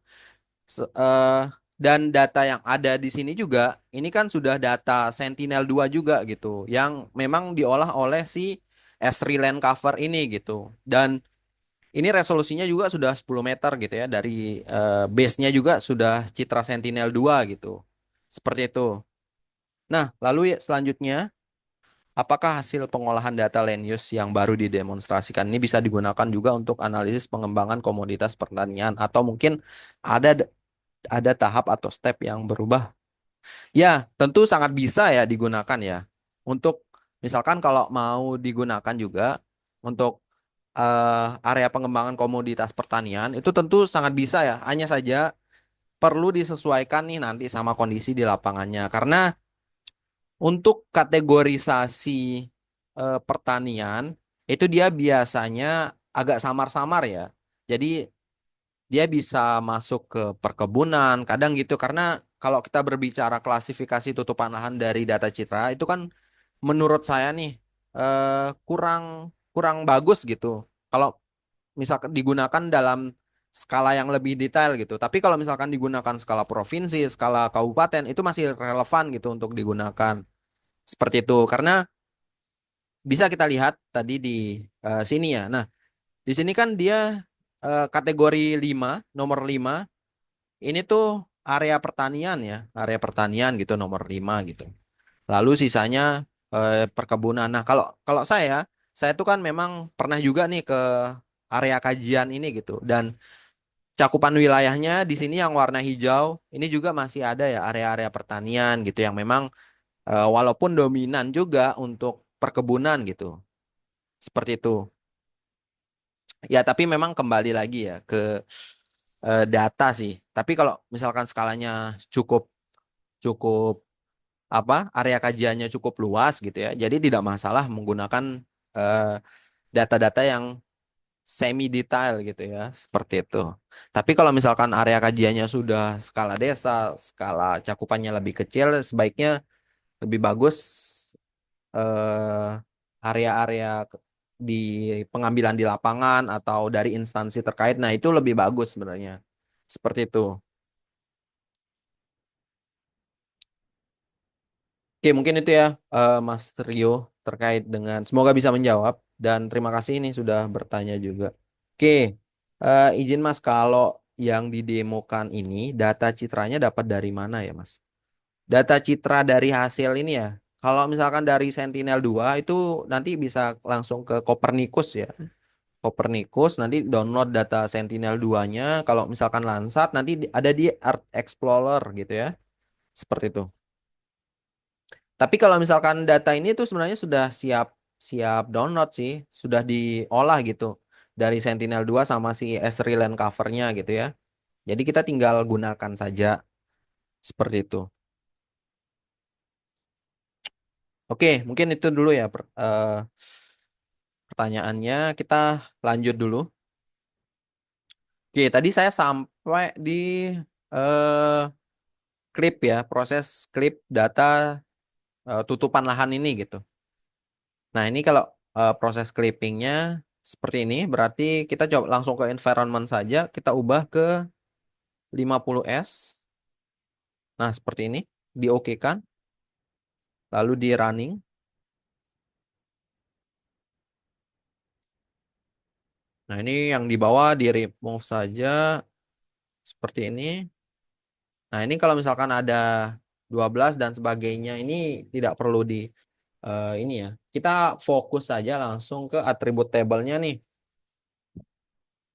Se- eh, dan data yang ada di sini juga, ini kan sudah data Sentinel-2 juga gitu, yang memang diolah oleh si Esri Land Cover ini gitu. Dan ini resolusinya juga sudah 10 meter gitu ya, dari base-nya juga sudah Citra Sentinel-2 gitu. Seperti itu. Nah, lalu ya, selanjutnya, apakah hasil pengolahan data land use yang baru didemonstrasikan ini bisa digunakan juga untuk analisis pengembangan komoditas pertanian atau mungkin ada ada tahap atau step yang berubah? Ya, tentu sangat bisa ya digunakan ya. Untuk misalkan kalau mau digunakan juga untuk area pengembangan komoditas pertanian itu tentu sangat bisa ya. Hanya saja perlu disesuaikan nih nanti sama kondisi di lapangannya. Karena untuk kategorisasi pertanian itu dia biasanya agak samar-samar ya. Jadi dia bisa masuk ke perkebunan, kadang gitu. Karena kalau kita berbicara klasifikasi tutupan lahan dari data citra itu kan menurut saya nih kurang kurang bagus gitu. Kalau misalkan digunakan dalam skala yang lebih detail gitu. Tapi kalau misalkan digunakan skala provinsi, skala kabupaten itu masih relevan gitu untuk digunakan. Seperti itu. Karena bisa kita lihat tadi di sini ya. Nah, di sini kan dia kategori 5, nomor 5 ini tuh area pertanian ya, area pertanian gitu nomor 5 gitu. Lalu sisanya perkebunan. Nah, kalau kalau saya tuh kan memang pernah juga nih ke area kajian ini gitu dan cakupan wilayahnya di sini yang warna hijau ini juga masih ada ya area-area pertanian gitu yang memang walaupun dominan juga untuk perkebunan gitu. Seperti itu. Ya, tapi memang kembali lagi ya ke data sih. Tapi kalau misalkan skalanya cukup cukup apa area kajiannya cukup luas gitu ya. Jadi tidak masalah menggunakan eh, data-data yang semi detail gitu ya, seperti itu. Tapi kalau misalkan area kajiannya sudah skala desa, skala cakupannya lebih kecil, sebaiknya lebih bagus eh, area-area di pengambilan di lapangan atau dari instansi terkait. Nah, itu lebih bagus sebenarnya. Seperti itu. Oke, mungkin itu ya, Mas Rio, terkait dengan semoga bisa menjawab dan terima kasih ini sudah bertanya juga. Oke, izin Mas, kalau yang didemokan ini data citranya dapat dari mana ya, Mas? Data citra dari hasil ini ya. Kalau misalkan dari Sentinel-2 itu nanti bisa langsung ke Copernicus ya. Copernicus nanti download data Sentinel-2-nya. Kalau misalkan Landsat nanti ada di Earth Explorer gitu ya. Seperti itu. Tapi kalau misalkan data ini tuh sebenarnya sudah siap siap download sih, sudah diolah gitu dari Sentinel-2 sama si Esri Land Cover-nya gitu ya. Jadi kita tinggal gunakan saja seperti itu. Oke, mungkin itu dulu ya pertanyaannya. Kita lanjut dulu. Oke, tadi saya sampai di eh, clip ya, proses clip data tutupan lahan ini gitu. Nah, ini kalau proses clippingnya seperti ini, berarti kita coba langsung ke environment saja, kita ubah ke 50S. Nah, seperti ini, di OK kan, lalu di running. Nah, ini yang di bawah di remove saja, seperti ini. Nah, ini kalau misalkan ada 12 dan sebagainya, ini tidak perlu di ini ya. Kita fokus saja langsung ke atribut tabelnya nih.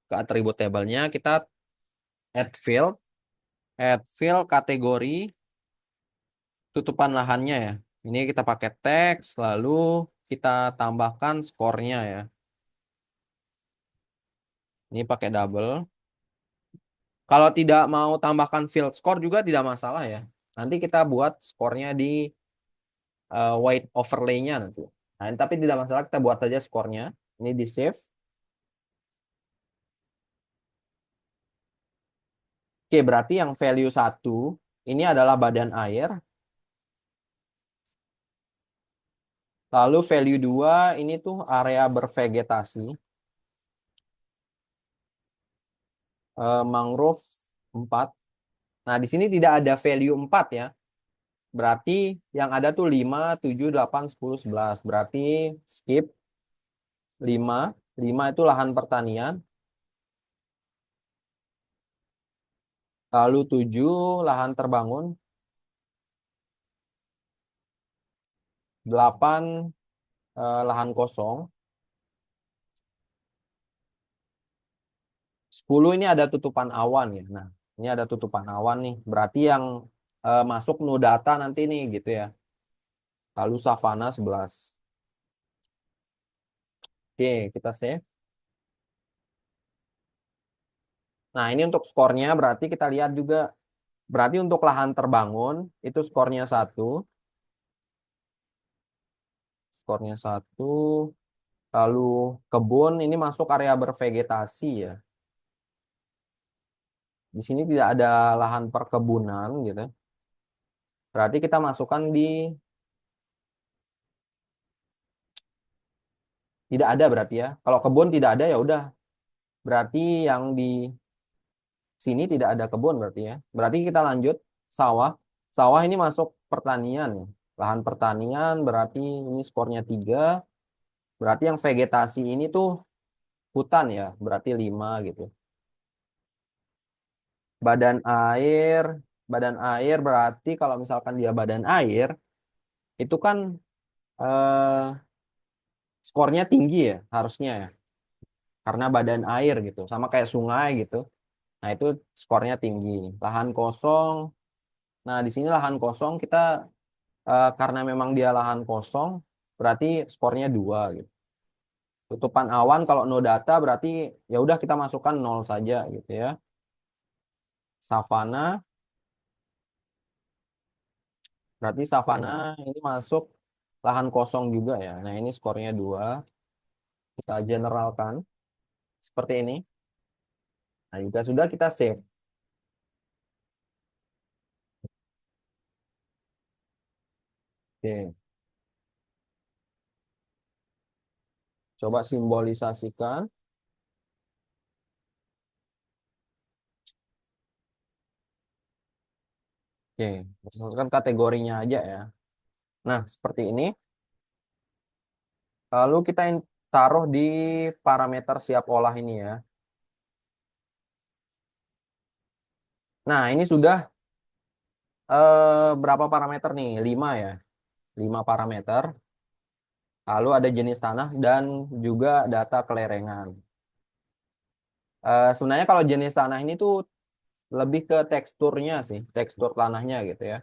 Ke atribut tabelnya, kita add field kategori tutupan lahannya ya. Ini kita pakai teks, lalu kita tambahkan skornya ya. Ini pakai double. Kalau tidak mau tambahkan field score juga tidak masalah ya. Nanti kita buat skornya di white overlay-nya nanti. Nah, tapi tidak masalah kita buat saja skornya. Ini di save. Oke, berarti yang value 1 ini adalah badan air. Lalu value 2 ini tuh area bervegetasi. Mangrove 4. Nah, di sini tidak ada value 4 ya. Berarti yang ada tuh 5, 7, 8, 10, 11. Berarti skip 5. 5 itu lahan pertanian. Lalu 7 lahan terbangun. 8 lahan kosong. 10 ini ada tutupan awan ya. Nah, ini ada tutupan awan nih. Berarti yang masuk no data nanti nih gitu ya. Lalu savana 11. Oke, kita save. Nah, ini untuk skornya berarti kita lihat juga. Berarti untuk lahan terbangun itu skornya 1. Skornya 1. Lalu kebun ini masuk area bervegetasi ya. Di sini tidak ada lahan perkebunan gitu. Berarti kita masukkan di tidak ada berarti ya. Kalau kebun tidak ada ya udah. Berarti yang di sini tidak ada kebun berarti ya. Berarti kita lanjut sawah. Sawah ini masuk pertanian. Lahan pertanian berarti ini skornya 3. Berarti yang vegetasi ini tuh hutan ya. Berarti 5 gitu. Badan air. Badan air berarti kalau misalkan dia badan air. Itu kan eh, skornya tinggi ya harusnya ya. Karena badan air gitu. Sama kayak sungai gitu. Nah itu skornya tinggi. Lahan kosong. Nah di sini lahan kosong kita karena memang dia lahan kosong berarti skornya 2 gitu. Tutupan awan kalau no data berarti ya udah kita masukkan 0 saja gitu ya. Savana berarti savana ini masuk lahan kosong juga ya. Nah ini skornya 2. Kita generalkan seperti ini. Nah juga sudah kita save. Oke, coba simbolisasikan. Oke, masukkan kategorinya aja ya. Nah, seperti ini. Lalu kita taruh di parameter siap olah ini ya. Nah, ini sudah berapa parameter nih? 5 ya. 5 parameter. Lalu ada jenis tanah dan juga data kelerengan. Sebenarnya kalau jenis tanah ini tuh lebih ke teksturnya sih, tekstur tanahnya gitu ya.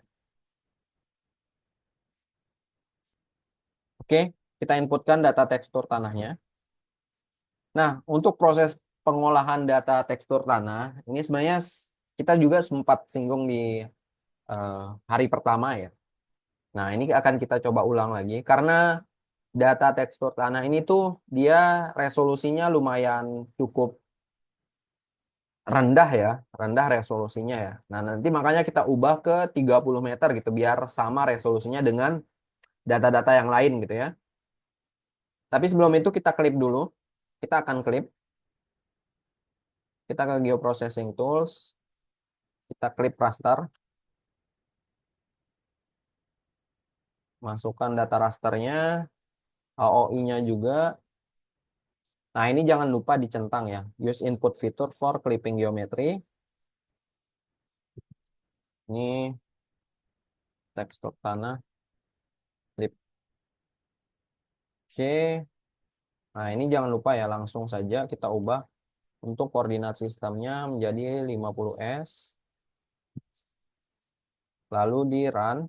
Oke, kita inputkan data tekstur tanahnya. Nah, untuk proses pengolahan data tekstur tanah, ini sebenarnya kita juga sempat singgung di eh, hari pertama ya. Nah, ini akan kita coba ulang lagi karena data tekstur tanah ini tuh dia resolusinya lumayan cukup rendah ya, rendah resolusinya ya. Nah, nanti makanya kita ubah ke 30 meter gitu biar sama resolusinya dengan data-data yang lain gitu ya. Tapi sebelum itu kita klip dulu. Kita akan klip. Kita ke Geoprocessing Tools. Kita klip raster. Masukkan data rasternya, AOI-nya juga. Nah, ini jangan lupa dicentang ya. Use input feature for clipping geometry. Ini tekstur tanah, clip. Oke. Nah, ini jangan lupa ya, langsung saja kita ubah untuk koordinat sistemnya menjadi 50S. Lalu di run.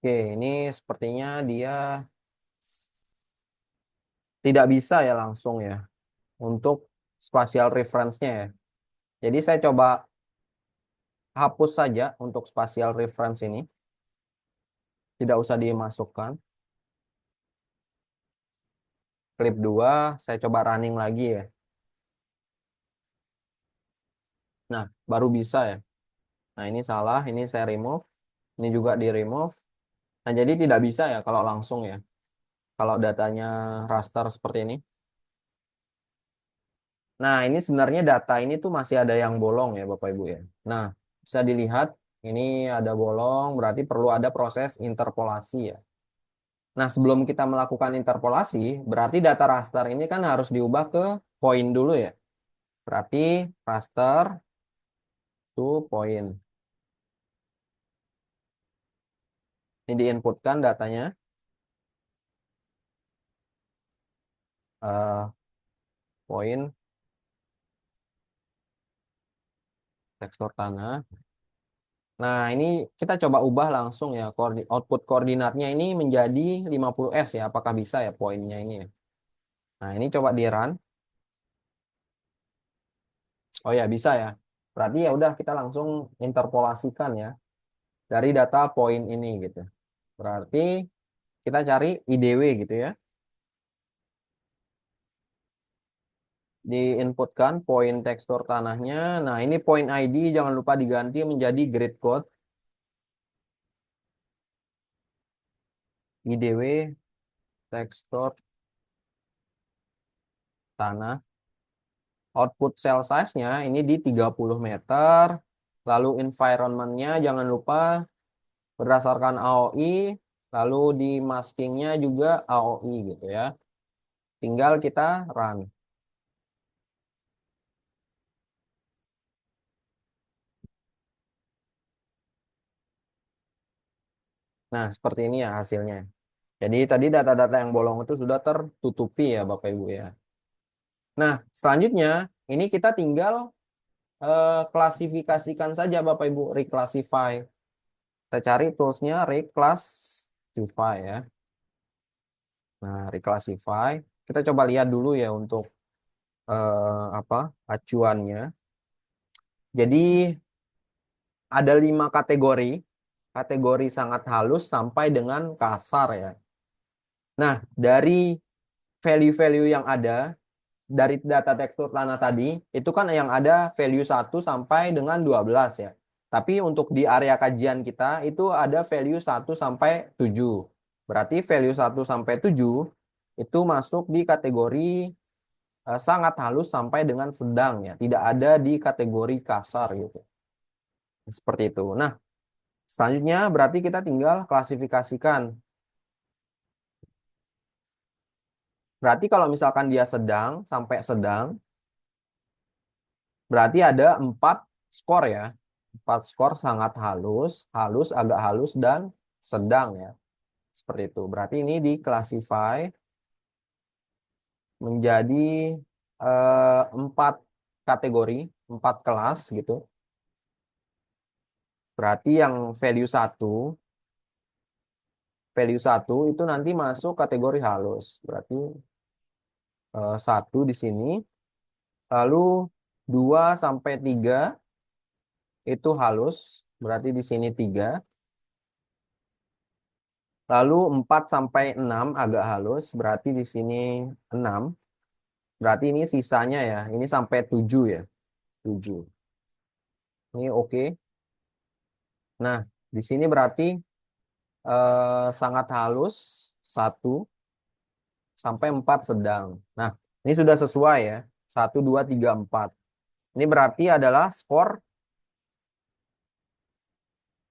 Oke, ini sepertinya dia tidak bisa ya langsung ya untuk spatial reference-nya ya. Jadi saya coba hapus saja untuk spatial reference ini. Tidak usah dimasukkan. Klip 2, saya coba running lagi ya. Nah, baru bisa ya. Nah, ini salah, ini saya remove. Ini juga di remove. Nah, jadi tidak bisa ya kalau langsung ya. Kalau datanya raster seperti ini. Nah, ini sebenarnya data ini tuh masih ada yang bolong ya Bapak Ibu ya. Nah, bisa dilihat ini ada bolong, berarti perlu ada proses interpolasi ya. Nah, sebelum kita melakukan interpolasi, berarti data raster ini kan harus diubah ke poin dulu ya. Berarti raster to point. Ini diinputkan datanya. eh Point tekstur tanah. Nah, ini kita coba ubah langsung ya. Output koordinatnya ini menjadi 50S ya. Apakah bisa ya poinnya ini ya? Nah, ini coba di run. Oh ya, bisa ya. Berarti ya udah kita langsung interpolasikan ya dari data poin ini gitu. Berarti kita cari IDW gitu ya. Diinputkan poin tekstur tanahnya. Nah, ini point ID jangan lupa diganti menjadi grid code. IDW tekstur tanah. Output cell size-nya ini di 30 meter. Lalu environment-nya jangan lupa berdasarkan AOI. Lalu di masking-nya juga AOI gitu ya. Tinggal kita run. Nah, seperti ini ya hasilnya. Jadi tadi data-data yang bolong itu sudah tertutupi ya Bapak Ibu ya. Nah, selanjutnya ini kita tinggal klasifikasikan saja Bapak Ibu, reclassify. Kita cari toolsnya reclassify ya. Nah, reclassify. Kita coba lihat dulu ya untuk apa acuannya. Jadi ada 5 kategori. Kategori sangat halus sampai dengan kasar ya. Nah, dari value-value yang ada dari data tekstur tanah tadi, itu kan yang ada value 1 sampai dengan 12 ya. Tapi untuk di area kajian kita itu ada value 1 sampai 7. Berarti value 1 sampai 7 itu masuk di kategori sangat halus sampai dengan sedang ya. Tidak ada di kategori kasar gitu. Seperti itu. Nah, selanjutnya berarti kita tinggal klasifikasikan. Berarti kalau misalkan dia sedang sampai sedang, berarti ada 4 skor ya. 4 skor sangat halus, halus, agak halus, dan sedang ya. Seperti itu. Berarti ini diklasify menjadi 4 kategori, 4 kelas gitu. Berarti yang value 1 itu nanti masuk kategori halus. Berarti 1 di sini. Lalu 2 sampai 3 itu halus. Berarti di sini 3. Lalu 4 sampai 6 agak halus. Berarti di sini 6. Berarti ini sisanya ya. Ini sampai 7 ya. 7. Ini oke. Nah, di sini berarti sangat halus 1 sampai 4 sedang. Nah, ini sudah sesuai ya. 1, 2, 3, 4. Ini berarti adalah skor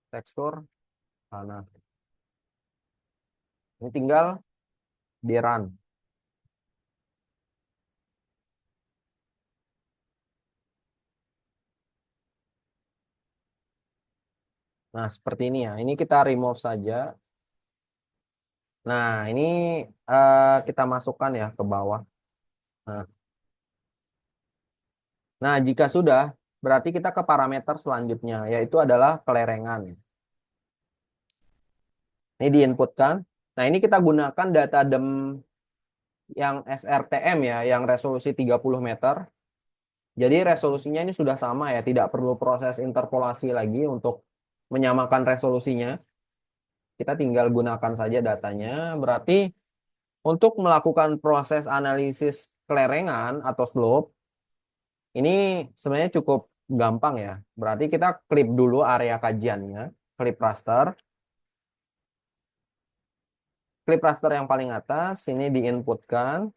tekstur tanah. Ini tinggal di run. Nah, seperti ini ya. Ini kita remove saja. Nah, ini kita masukkan ya ke bawah. Nah, jika sudah, berarti kita ke parameter selanjutnya, yaitu adalah kelerengan. Ini diinputkan. Nah, ini kita gunakan data DEM yang SRTM ya, yang resolusi 30 meter. Jadi resolusinya ini sudah sama ya, tidak perlu proses interpolasi lagi untuk menyamakan resolusinya. Kita tinggal gunakan saja datanya. Berarti Untuk melakukan proses analisis kelerengan atau slope, ini sebenarnya cukup gampang ya. Berarti kita klik dulu area kajiannya, klik raster. Klik raster yang paling atas, ini diinputkan.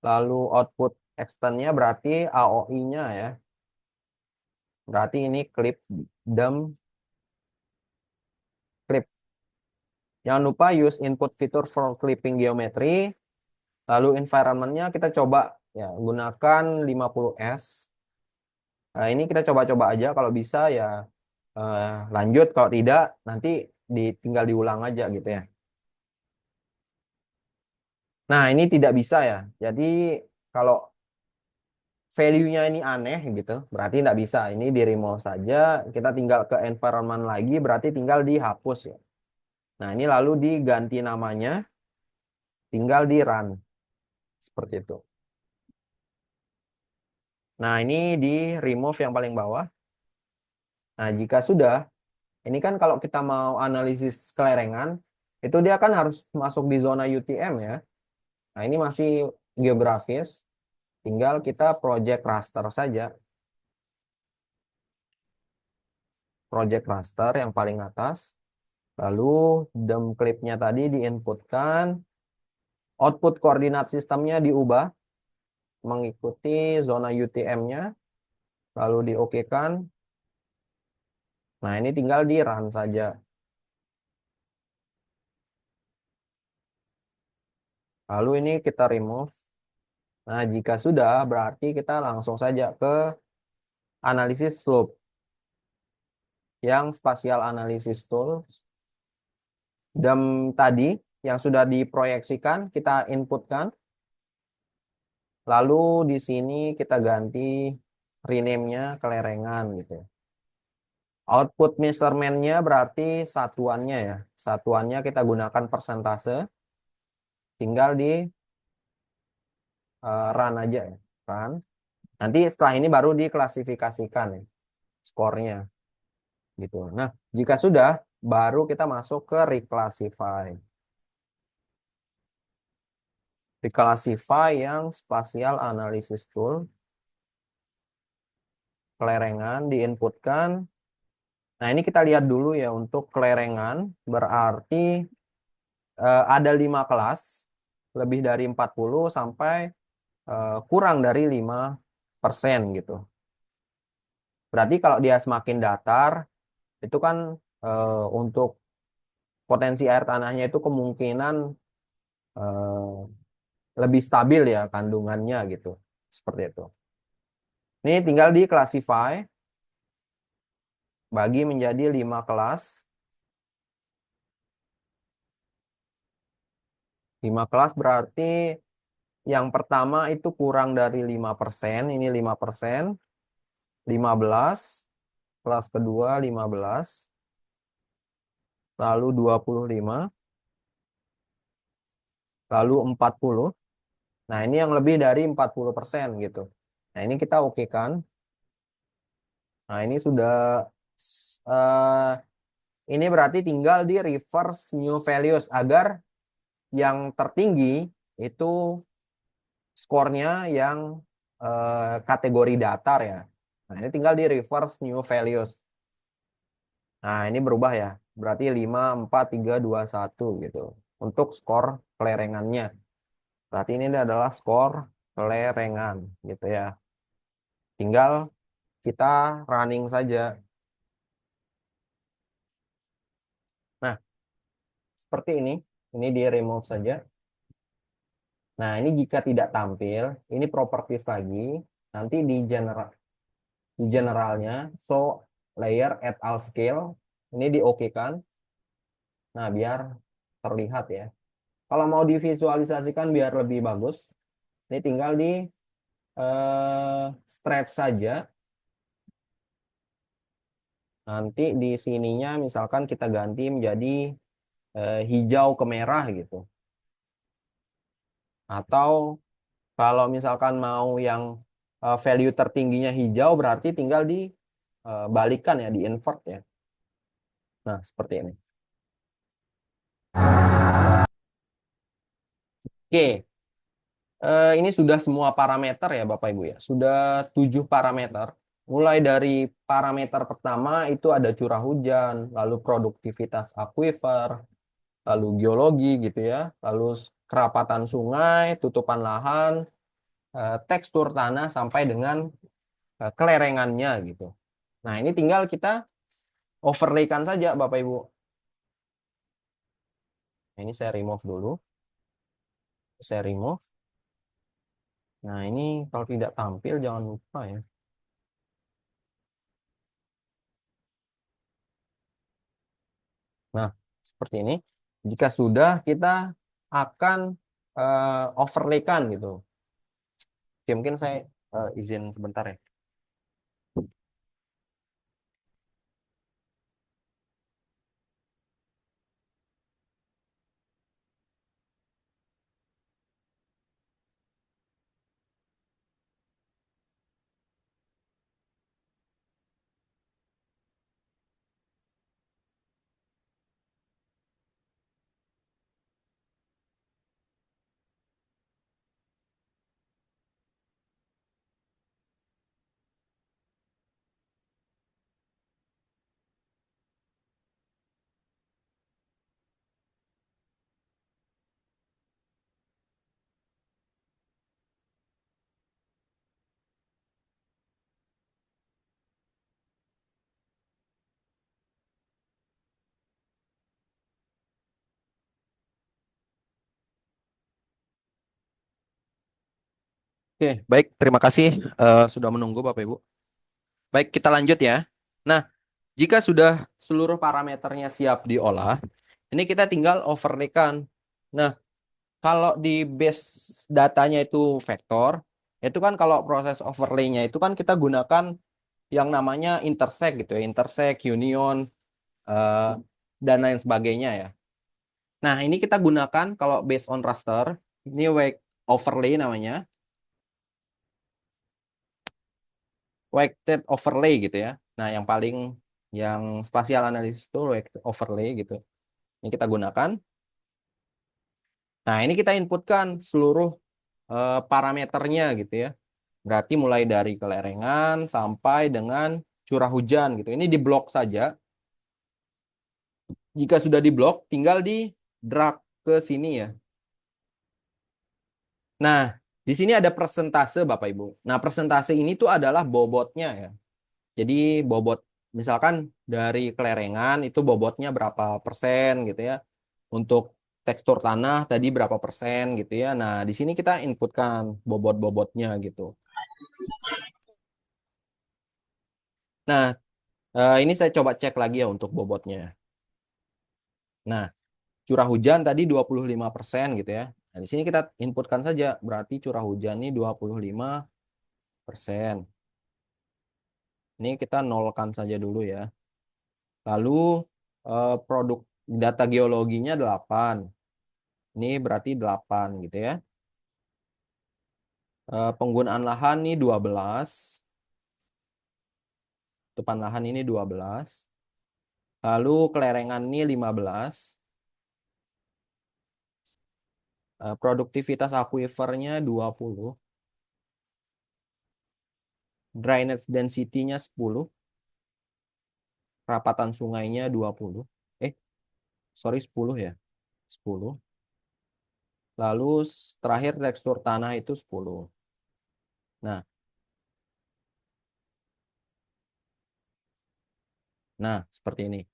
Lalu output externnya berarti AOI-nya ya. Berarti ini clip dem clip. Jangan lupa use input fitur for clipping geometry. Lalu environment-nya kita coba ya gunakan 50S. Nah, ini kita coba-coba aja, kalau bisa ya lanjut, kalau tidak nanti tinggal diulang aja gitu ya. Nah, ini tidak bisa ya. Jadi kalau value-nya ini aneh gitu, berarti tidak bisa. Ini di remove saja. Kita tinggal ke environment lagi, berarti tinggal dihapus ya. Nah, ini lalu diganti namanya, tinggal di run. Seperti itu. Nah, ini di remove yang paling bawah. Nah, jika sudah, ini kan kalau kita mau analisis kelerengan, itu dia kan harus masuk di zona UTM ya. Nah, ini masih geografis. Tinggal kita project raster saja. Project raster yang paling atas. Lalu dem clipnya tadi diinputkan. Output koordinat sistemnya diubah mengikuti zona UTM-nya. Lalu di-OK-kan. Nah, ini tinggal di run saja. Lalu ini kita remove. Nah, jika sudah, berarti kita langsung saja ke analisis slope. Yang spatial analysis tool. Dan tadi yang sudah diproyeksikan, kita inputkan. Lalu di sini kita ganti rename-nya kelerengan gitu. Output measurement-nya berarti satuannya ya. Satuannya kita gunakan persentase. Tinggal di run aja ya. Run. Nanti setelah ini baru diklasifikasikan ya, skornya. Gitu. Nah, jika sudah, baru kita masuk ke reclassify. Reclassify yang spatial analysis tool. Kelerengan diinputkan. Nah, ini kita lihat dulu ya, untuk kelerengan berarti ada 5 kelas, lebih dari 40 sampai kurang dari 5% gitu. Berarti kalau dia semakin datar, itu kan untuk potensi air tanahnya itu kemungkinan lebih stabil ya kandungannya gitu. Seperti itu. Ini tinggal di classify, bagi menjadi 5 kelas. 5 kelas berarti yang pertama itu kurang dari 5%, ini 5%, 15, kelas kedua 15, lalu 25, lalu 40. Nah, ini yang lebih dari 40% gitu. Nah, ini kita oke kan. Nah, ini sudah ini berarti tinggal di reverse new values agar yang tertinggi itu skornya yang kategori datar ya. Nah, ini tinggal di reverse new values. Nah, ini berubah ya. Berarti 5, 4, 3, 2, 1 gitu. Untuk skor kelerengannya. Berarti ini adalah skor kelerengan gitu ya. Tinggal kita running saja. Nah, seperti ini. Ini di remove saja. Nah, ini jika tidak tampil, ini properties lagi. Nanti di generalnya, so layer at all scale. Ini di OK kan. Nah, biar terlihat ya. Kalau mau divisualisasikan biar lebih bagus, ini tinggal di stretch saja. Nanti di sininya misalkan kita ganti menjadi hijau ke merah gitu. Atau kalau misalkan mau yang value tertingginya hijau, berarti tinggal dibalikan ya, di invert ya. Nah, seperti ini. Oke, ini sudah semua parameter ya Bapak Ibu ya. Sudah 7 parameter. Mulai dari parameter pertama itu ada curah hujan, lalu produktivitas akuifer, lalu geologi gitu ya, lalu kerapatan sungai, tutupan lahan, tekstur tanah sampai dengan kelerengannya gitu. Nah, ini tinggal kita overlaykan saja Bapak Ibu. Nah, ini saya remove dulu. Saya remove. Nah, ini kalau tidak tampil jangan lupa ya. Nah, seperti ini. Jika sudah, kita akan overlaykan gitu. Oke, mungkin saya izin sebentar ya. Oke, baik. Terima kasih sudah menunggu Bapak Ibu. Baik, kita lanjut ya. Nah, jika sudah seluruh parameternya siap diolah, ini kita tinggal overlaykan. Nah, kalau di base datanya itu vektor, itu kan kalau proses overlay-nya itu kan kita gunakan yang namanya intersect gitu ya, intersect, union, eh, dan lain sebagainya ya. Nah, ini kita gunakan kalau based on raster, ini wake overlay namanya, weighted overlay gitu ya. Nah, yang spatial analysis itu weighted overlay gitu. Ini kita gunakan. Nah, ini kita inputkan seluruh parameternya gitu ya. Berarti mulai dari kelerengan sampai dengan curah hujan gitu. Ini di blok saja. Jika sudah di blok, tinggal di drag ke sini ya. Nah, di sini ada persentase Bapak Ibu. Nah, persentase ini tuh adalah bobotnya ya. Jadi bobot misalkan dari kelerengan itu bobotnya berapa persen gitu ya. Untuk tekstur tanah tadi berapa persen gitu ya. Nah, di sini kita inputkan bobot-bobotnya gitu. Nah, ini saya coba cek lagi ya untuk bobotnya. Nah, curah hujan tadi 25% gitu ya. Nah, di sini kita inputkan saja berarti curah hujan ini 25%. Ini kita nolkan saja dulu ya. Lalu produk data geologinya 8. Ini berarti 8 gitu ya. Penggunaan lahan ini 12. Tutupan lahan ini 12. Lalu kelerengan ini 15. Produktivitas akuifernya 20. Drainage density-nya 10. Rapatan sungainya 20. Eh, sorry 10 ya. 10. Lalu terakhir tekstur tanah itu 10. Nah, seperti ini.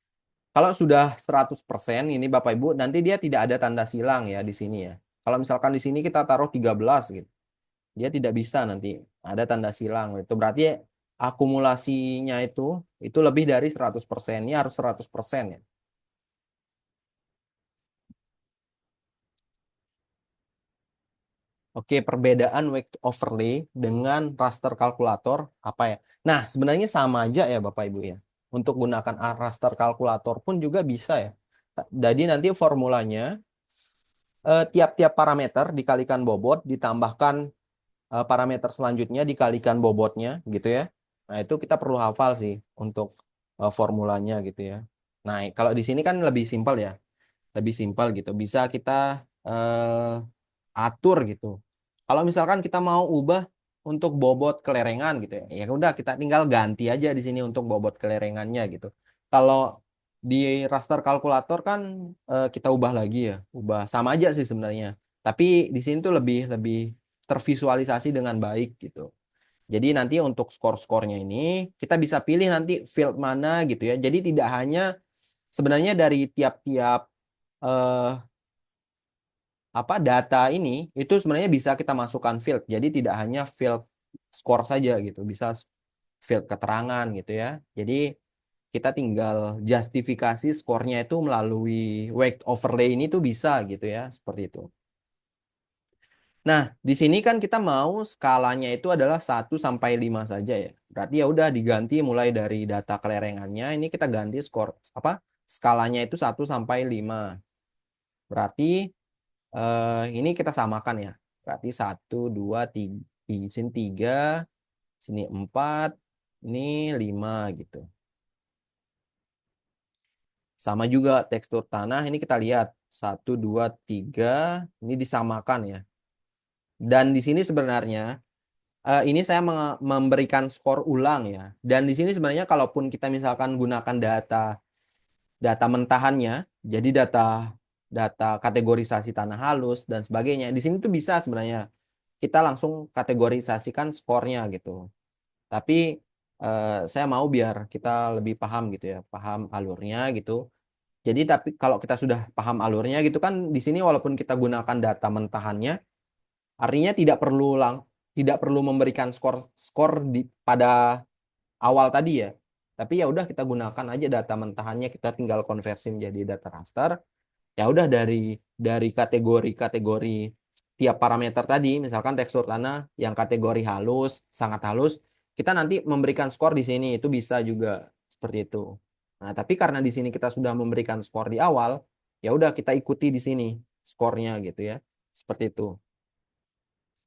Kalau sudah 100% ini Bapak Ibu, nanti dia tidak ada tanda silang ya di sini ya. Kalau misalkan di sini kita taruh 13 gitu, dia tidak bisa nanti ada tanda silang. Itu berarti akumulasinya itu lebih dari 100%. Ini harus 100% ya. Oke, perbedaan weight overlay dengan raster kalkulator apa ya? Nah, sebenarnya sama aja ya Bapak Ibu ya. Untuk gunakan raster kalkulator pun juga bisa ya. Jadi nanti formulanya tiap-tiap parameter dikalikan bobot ditambahkan parameter selanjutnya dikalikan bobotnya gitu ya. Nah, itu kita perlu hafal sih untuk formulanya gitu ya. Nah, kalau di sini kan lebih simpel ya. Lebih simpel gitu. Bisa kita atur gitu. Kalau misalkan kita mau ubah untuk bobot kelerengan gitu ya, ya udah kita tinggal ganti aja di sini untuk bobot kelerengannya gitu. Kalau di raster kalkulator kan kita ubah lagi ya, ubah sama aja sih sebenarnya. Tapi di sini tuh lebih lebih tervisualisasi dengan baik gitu. Jadi nanti untuk skor-skornya ini kita bisa pilih nanti field mana gitu ya. Jadi tidak hanya sebenarnya dari tiap-tiap eh, data ini itu sebenarnya bisa kita masukkan field. Jadi tidak hanya field skor saja gitu, bisa field keterangan gitu ya. Jadi kita tinggal justifikasi skornya itu melalui weight overlay ini tuh bisa gitu ya, seperti itu. Nah, di sini kan kita mau skalanya itu adalah 1 sampai 5 saja ya. Berarti ya udah diganti mulai dari data kelerengannya, ini kita ganti skor skalanya itu 1 sampai 5. Berarti ini kita samakan ya. Berarti 1, 2, 3, di sini 3, sini 4, ini 5 gitu. Sama juga tekstur tanah, ini kita lihat 1, 2, 3, ini disamakan ya. Dan di sini sebenarnya ini saya memberikan skor ulang ya. Dan di sini sebenarnya kalaupun kita misalkan gunakan data mentahannya, jadi data kategorisasi tanah halus dan sebagainya. Di sini tuh bisa sebenarnya kita langsung kategorisasikan skornya gitu. Tapi saya mau biar kita lebih paham gitu ya, paham alurnya gitu. Jadi tapi kalau kita sudah paham alurnya gitu kan di sini walaupun kita gunakan data mentahannya, artinya tidak perlu memberikan skor pada awal tadi ya. Tapi ya udah kita gunakan aja data mentahannya, kita tinggal konversi menjadi data raster. Ya udah dari kategori-kategori tiap parameter tadi, misalkan tekstur tanah yang kategori halus, sangat halus, kita nanti memberikan skor di sini, itu bisa juga seperti itu. Nah, tapi karena di sini kita sudah memberikan skor di awal, ya udah kita ikuti di sini skornya gitu ya. Seperti itu.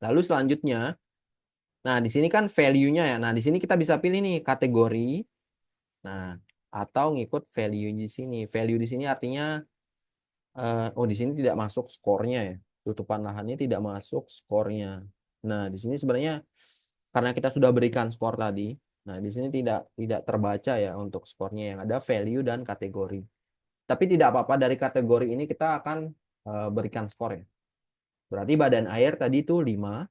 Lalu selanjutnya, nah di sini kan value-nya ya. Nah, di sini kita bisa pilih nih kategori. Nah, atau ngikut value di sini. Value di sini artinya oh di sini tidak masuk skornya ya. Tutupan lahannya tidak masuk skornya. Nah, di sini sebenarnya karena kita sudah berikan skor tadi, nah di sini tidak terbaca ya untuk skornya, yang ada value dan kategori. Tapi tidak apa-apa, dari kategori ini kita akan berikan skor ya. Berarti badan air tadi itu 5,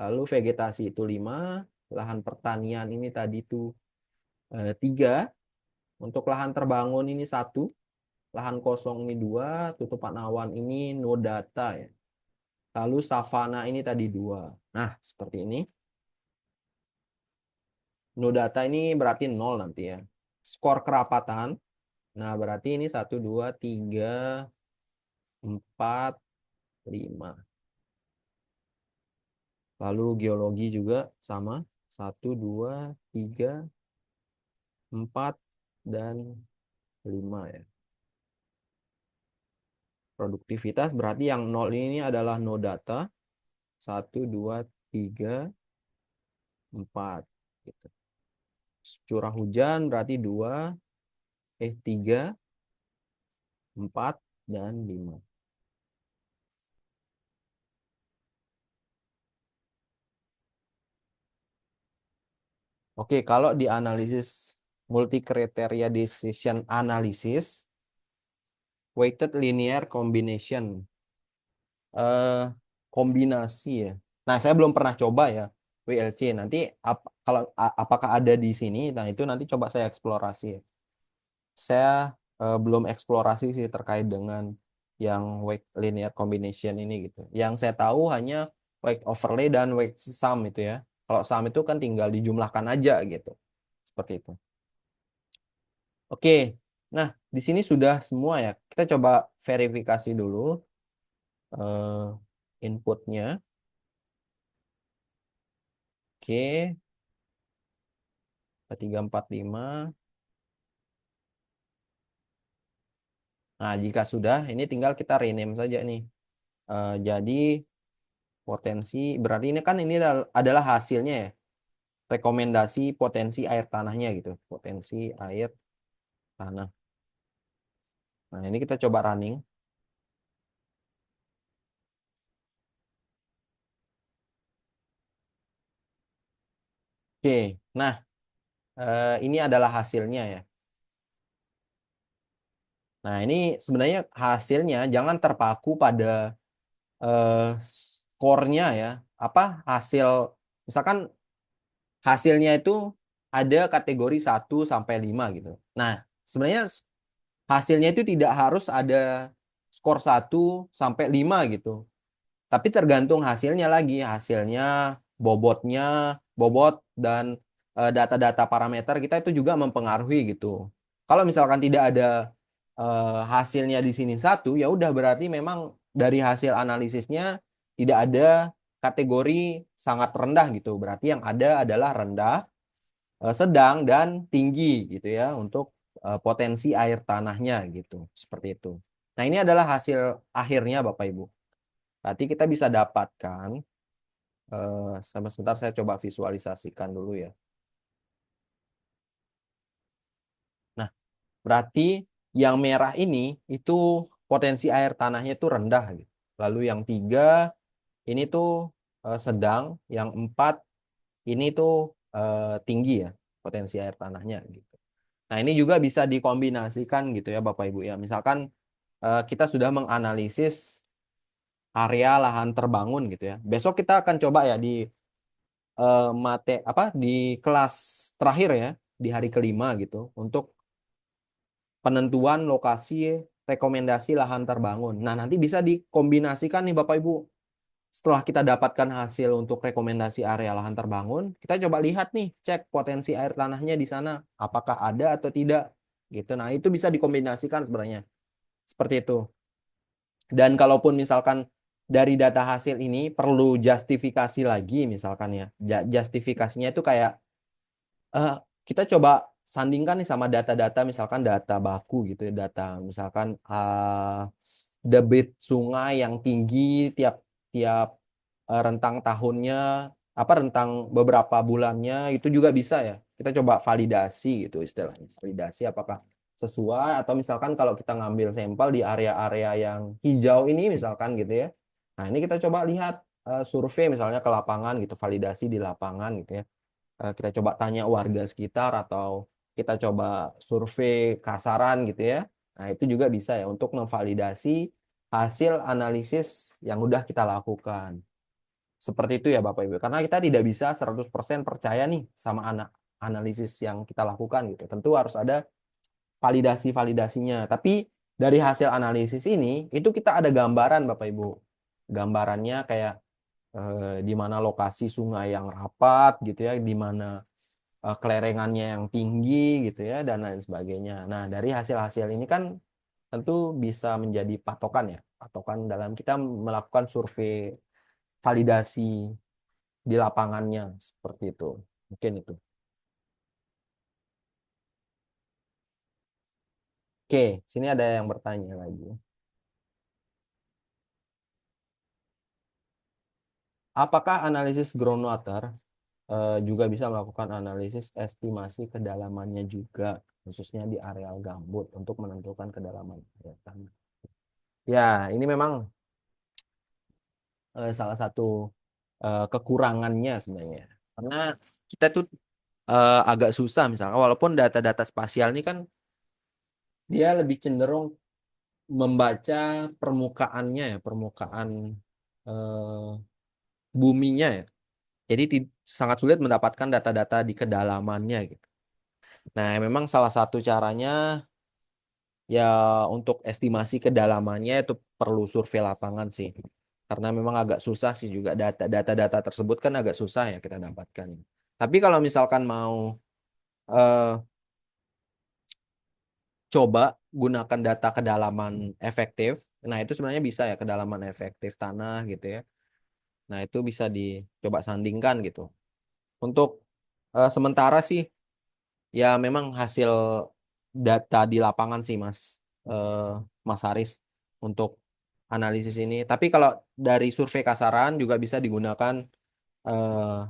lalu vegetasi itu 5, lahan pertanian ini tadi itu 3, untuk lahan terbangun ini 1, lahan kosong ini 2, tutupan awan ini no data ya. Lalu savana ini tadi 2. Nah, seperti ini. No data ini berarti 0 nanti ya. Skor kerapatan. Nah, berarti ini 1, 2, 3, 4, 5. Lalu geologi juga sama. 1, 2, 3, 4, dan 5 ya. Produktivitas berarti yang 0 ini adalah no data. 1, 2, 3, 4 gitu. Curah hujan berarti 3, 4, dan 5. Oke, kalau di analisis multi kriteria decision analysis, weighted linear combination, kombinasi ya. Nah, saya belum pernah coba ya WLC. Nanti kalau apakah ada di sini? Nah, itu nanti coba saya eksplorasi ya. Saya belum eksplorasi sih terkait dengan yang weight linear combination ini gitu. Yang saya tahu hanya weight overlay dan weight sum itu ya. Kalau sum itu kan tinggal dijumlahkan aja gitu. Seperti itu. Oke. Nah, di sini sudah semua ya. Kita coba verifikasi dulu inputnya. Oke. 345. Nah, jika sudah, ini tinggal kita rename saja nih. Jadi potensi, berarti ini kan ini adalah hasilnya ya. Rekomendasi potensi air tanahnya gitu. Potensi air tanah. Nah, ini kita coba running. Oke, nah ini adalah hasilnya ya. Nah ini sebenarnya hasilnya jangan terpaku pada skornya ya. Apa hasil, misalkan hasilnya itu ada kategori 1 sampai 5 gitu. Nah sebenarnya hasilnya itu tidak harus ada skor 1 sampai 5 gitu. Tapi tergantung hasilnya lagi, hasilnya, bobot dan data-data parameter kita itu juga mempengaruhi gitu. Kalau misalkan tidak ada hasilnya di sini 1, ya udah berarti memang dari hasil analisisnya tidak ada kategori sangat rendah gitu. Berarti yang ada adalah rendah, sedang dan tinggi gitu ya untuk potensi air tanahnya gitu. Seperti itu. Nah, ini adalah hasil akhirnya Bapak Ibu. Berarti kita bisa dapatkan, sebentar saya coba visualisasikan dulu ya. Nah, berarti yang merah ini itu potensi air tanahnya itu rendah gitu. Lalu yang 3 ini tuh sedang, yang 4 ini tuh tinggi ya potensi air tanahnya gitu. Nah, ini juga bisa dikombinasikan gitu ya Bapak Ibu ya. Misalkan kita sudah menganalisis area lahan terbangun gitu ya. Besok kita akan coba ya di di kelas terakhir ya, di hari kelima gitu, untuk penentuan lokasi rekomendasi lahan terbangun. Nah, nanti bisa dikombinasikan nih Bapak Ibu. Setelah kita dapatkan hasil untuk rekomendasi area lahan terbangun, kita coba lihat nih, cek potensi air tanahnya di sana, apakah ada atau tidak gitu. Nah, itu bisa dikombinasikan sebenarnya. Seperti itu. Dan kalaupun misalkan dari data hasil ini perlu justifikasi lagi misalkan ya. Justifikasinya itu kayak kita coba sandingkan nih sama data-data, misalkan data baku gitu ya, data misalkan debit sungai yang tinggi tiap tiap rentang tahunnya, rentang beberapa bulannya, itu juga bisa ya. Kita coba validasi gitu istilahnya. Validasi apakah sesuai, atau misalkan kalau kita ngambil sampel di area-area yang hijau ini misalkan gitu ya. Nah, ini kita coba lihat survei misalnya ke lapangan gitu, validasi di lapangan gitu ya. Kita coba tanya warga sekitar atau kita coba survei kasaran gitu ya. Nah, itu juga bisa ya untuk memvalidasi hasil analisis yang udah kita lakukan. Seperti itu ya Bapak Ibu. Karena kita tidak bisa 100% percaya nih sama analisis yang kita lakukan gitu. Tentu harus ada validasi-validasinya. Tapi dari hasil analisis ini itu kita ada gambaran Bapak Ibu. Gambarannya kayak di mana lokasi sungai yang rapat gitu ya, di mana kelerengannya yang tinggi gitu ya, dan lain sebagainya. Nah, dari hasil-hasil ini kan tentu bisa menjadi patokan ya, patokan dalam kita melakukan survei validasi di lapangannya seperti itu. Mungkin itu. Oke, sini ada yang bertanya lagi. Apakah analisis groundwater juga bisa melakukan analisis estimasi kedalamannya juga, khususnya di areal gambut untuk menentukan kedalaman air tanah? Ya, ini memang salah satu kekurangannya sebenarnya. Karena kita tuh agak susah misalnya, walaupun data-data spasial ini kan dia lebih cenderung membaca permukaannya ya, permukaan eh, buminya ya. Jadi sangat sulit mendapatkan data-data di kedalamannya gitu. Nah, memang salah satu caranya ya untuk estimasi kedalamannya itu perlu survei lapangan sih. Karena memang agak susah sih juga data-data tersebut kan agak susah ya kita dapatkan. Tapi kalau misalkan mau eh, coba gunakan data kedalaman efektif, nah itu sebenarnya bisa ya, kedalaman efektif tanah gitu ya. Nah, itu bisa dicoba sandingkan gitu. Untuk sementara sih ya memang hasil data di lapangan sih Mas Haris untuk analisis ini. Tapi kalau dari survei kasaran juga bisa digunakan,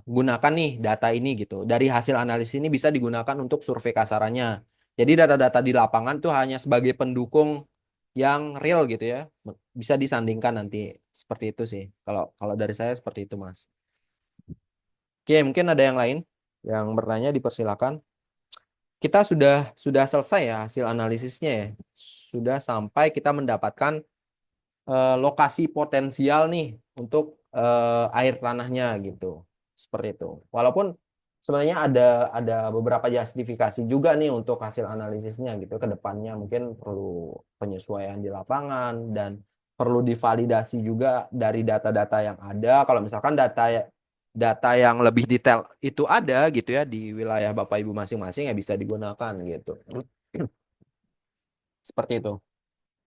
gunakan nih data ini gitu. Dari hasil analisis ini bisa digunakan untuk survei kasarannya. Jadi data-data di lapangan tuh hanya sebagai pendukung yang real gitu ya. Bisa disandingkan nanti seperti itu sih. Kalau kalau dari saya seperti itu, Mas. Oke, mungkin ada yang lain Yang bertanya dipersilakan. Kita sudah selesai ya hasil analisisnya ya. Sudah sampai kita mendapatkan lokasi potensial nih untuk air tanahnya gitu. Seperti itu. Walaupun sebenarnya ada beberapa justifikasi juga nih untuk hasil analisisnya gitu. Ke depannya mungkin perlu penyesuaian di lapangan dan perlu divalidasi juga dari data-data yang ada. Kalau misalkan data yang lebih detail itu ada gitu ya di wilayah Bapak Ibu masing-masing ya bisa digunakan gitu. Seperti itu.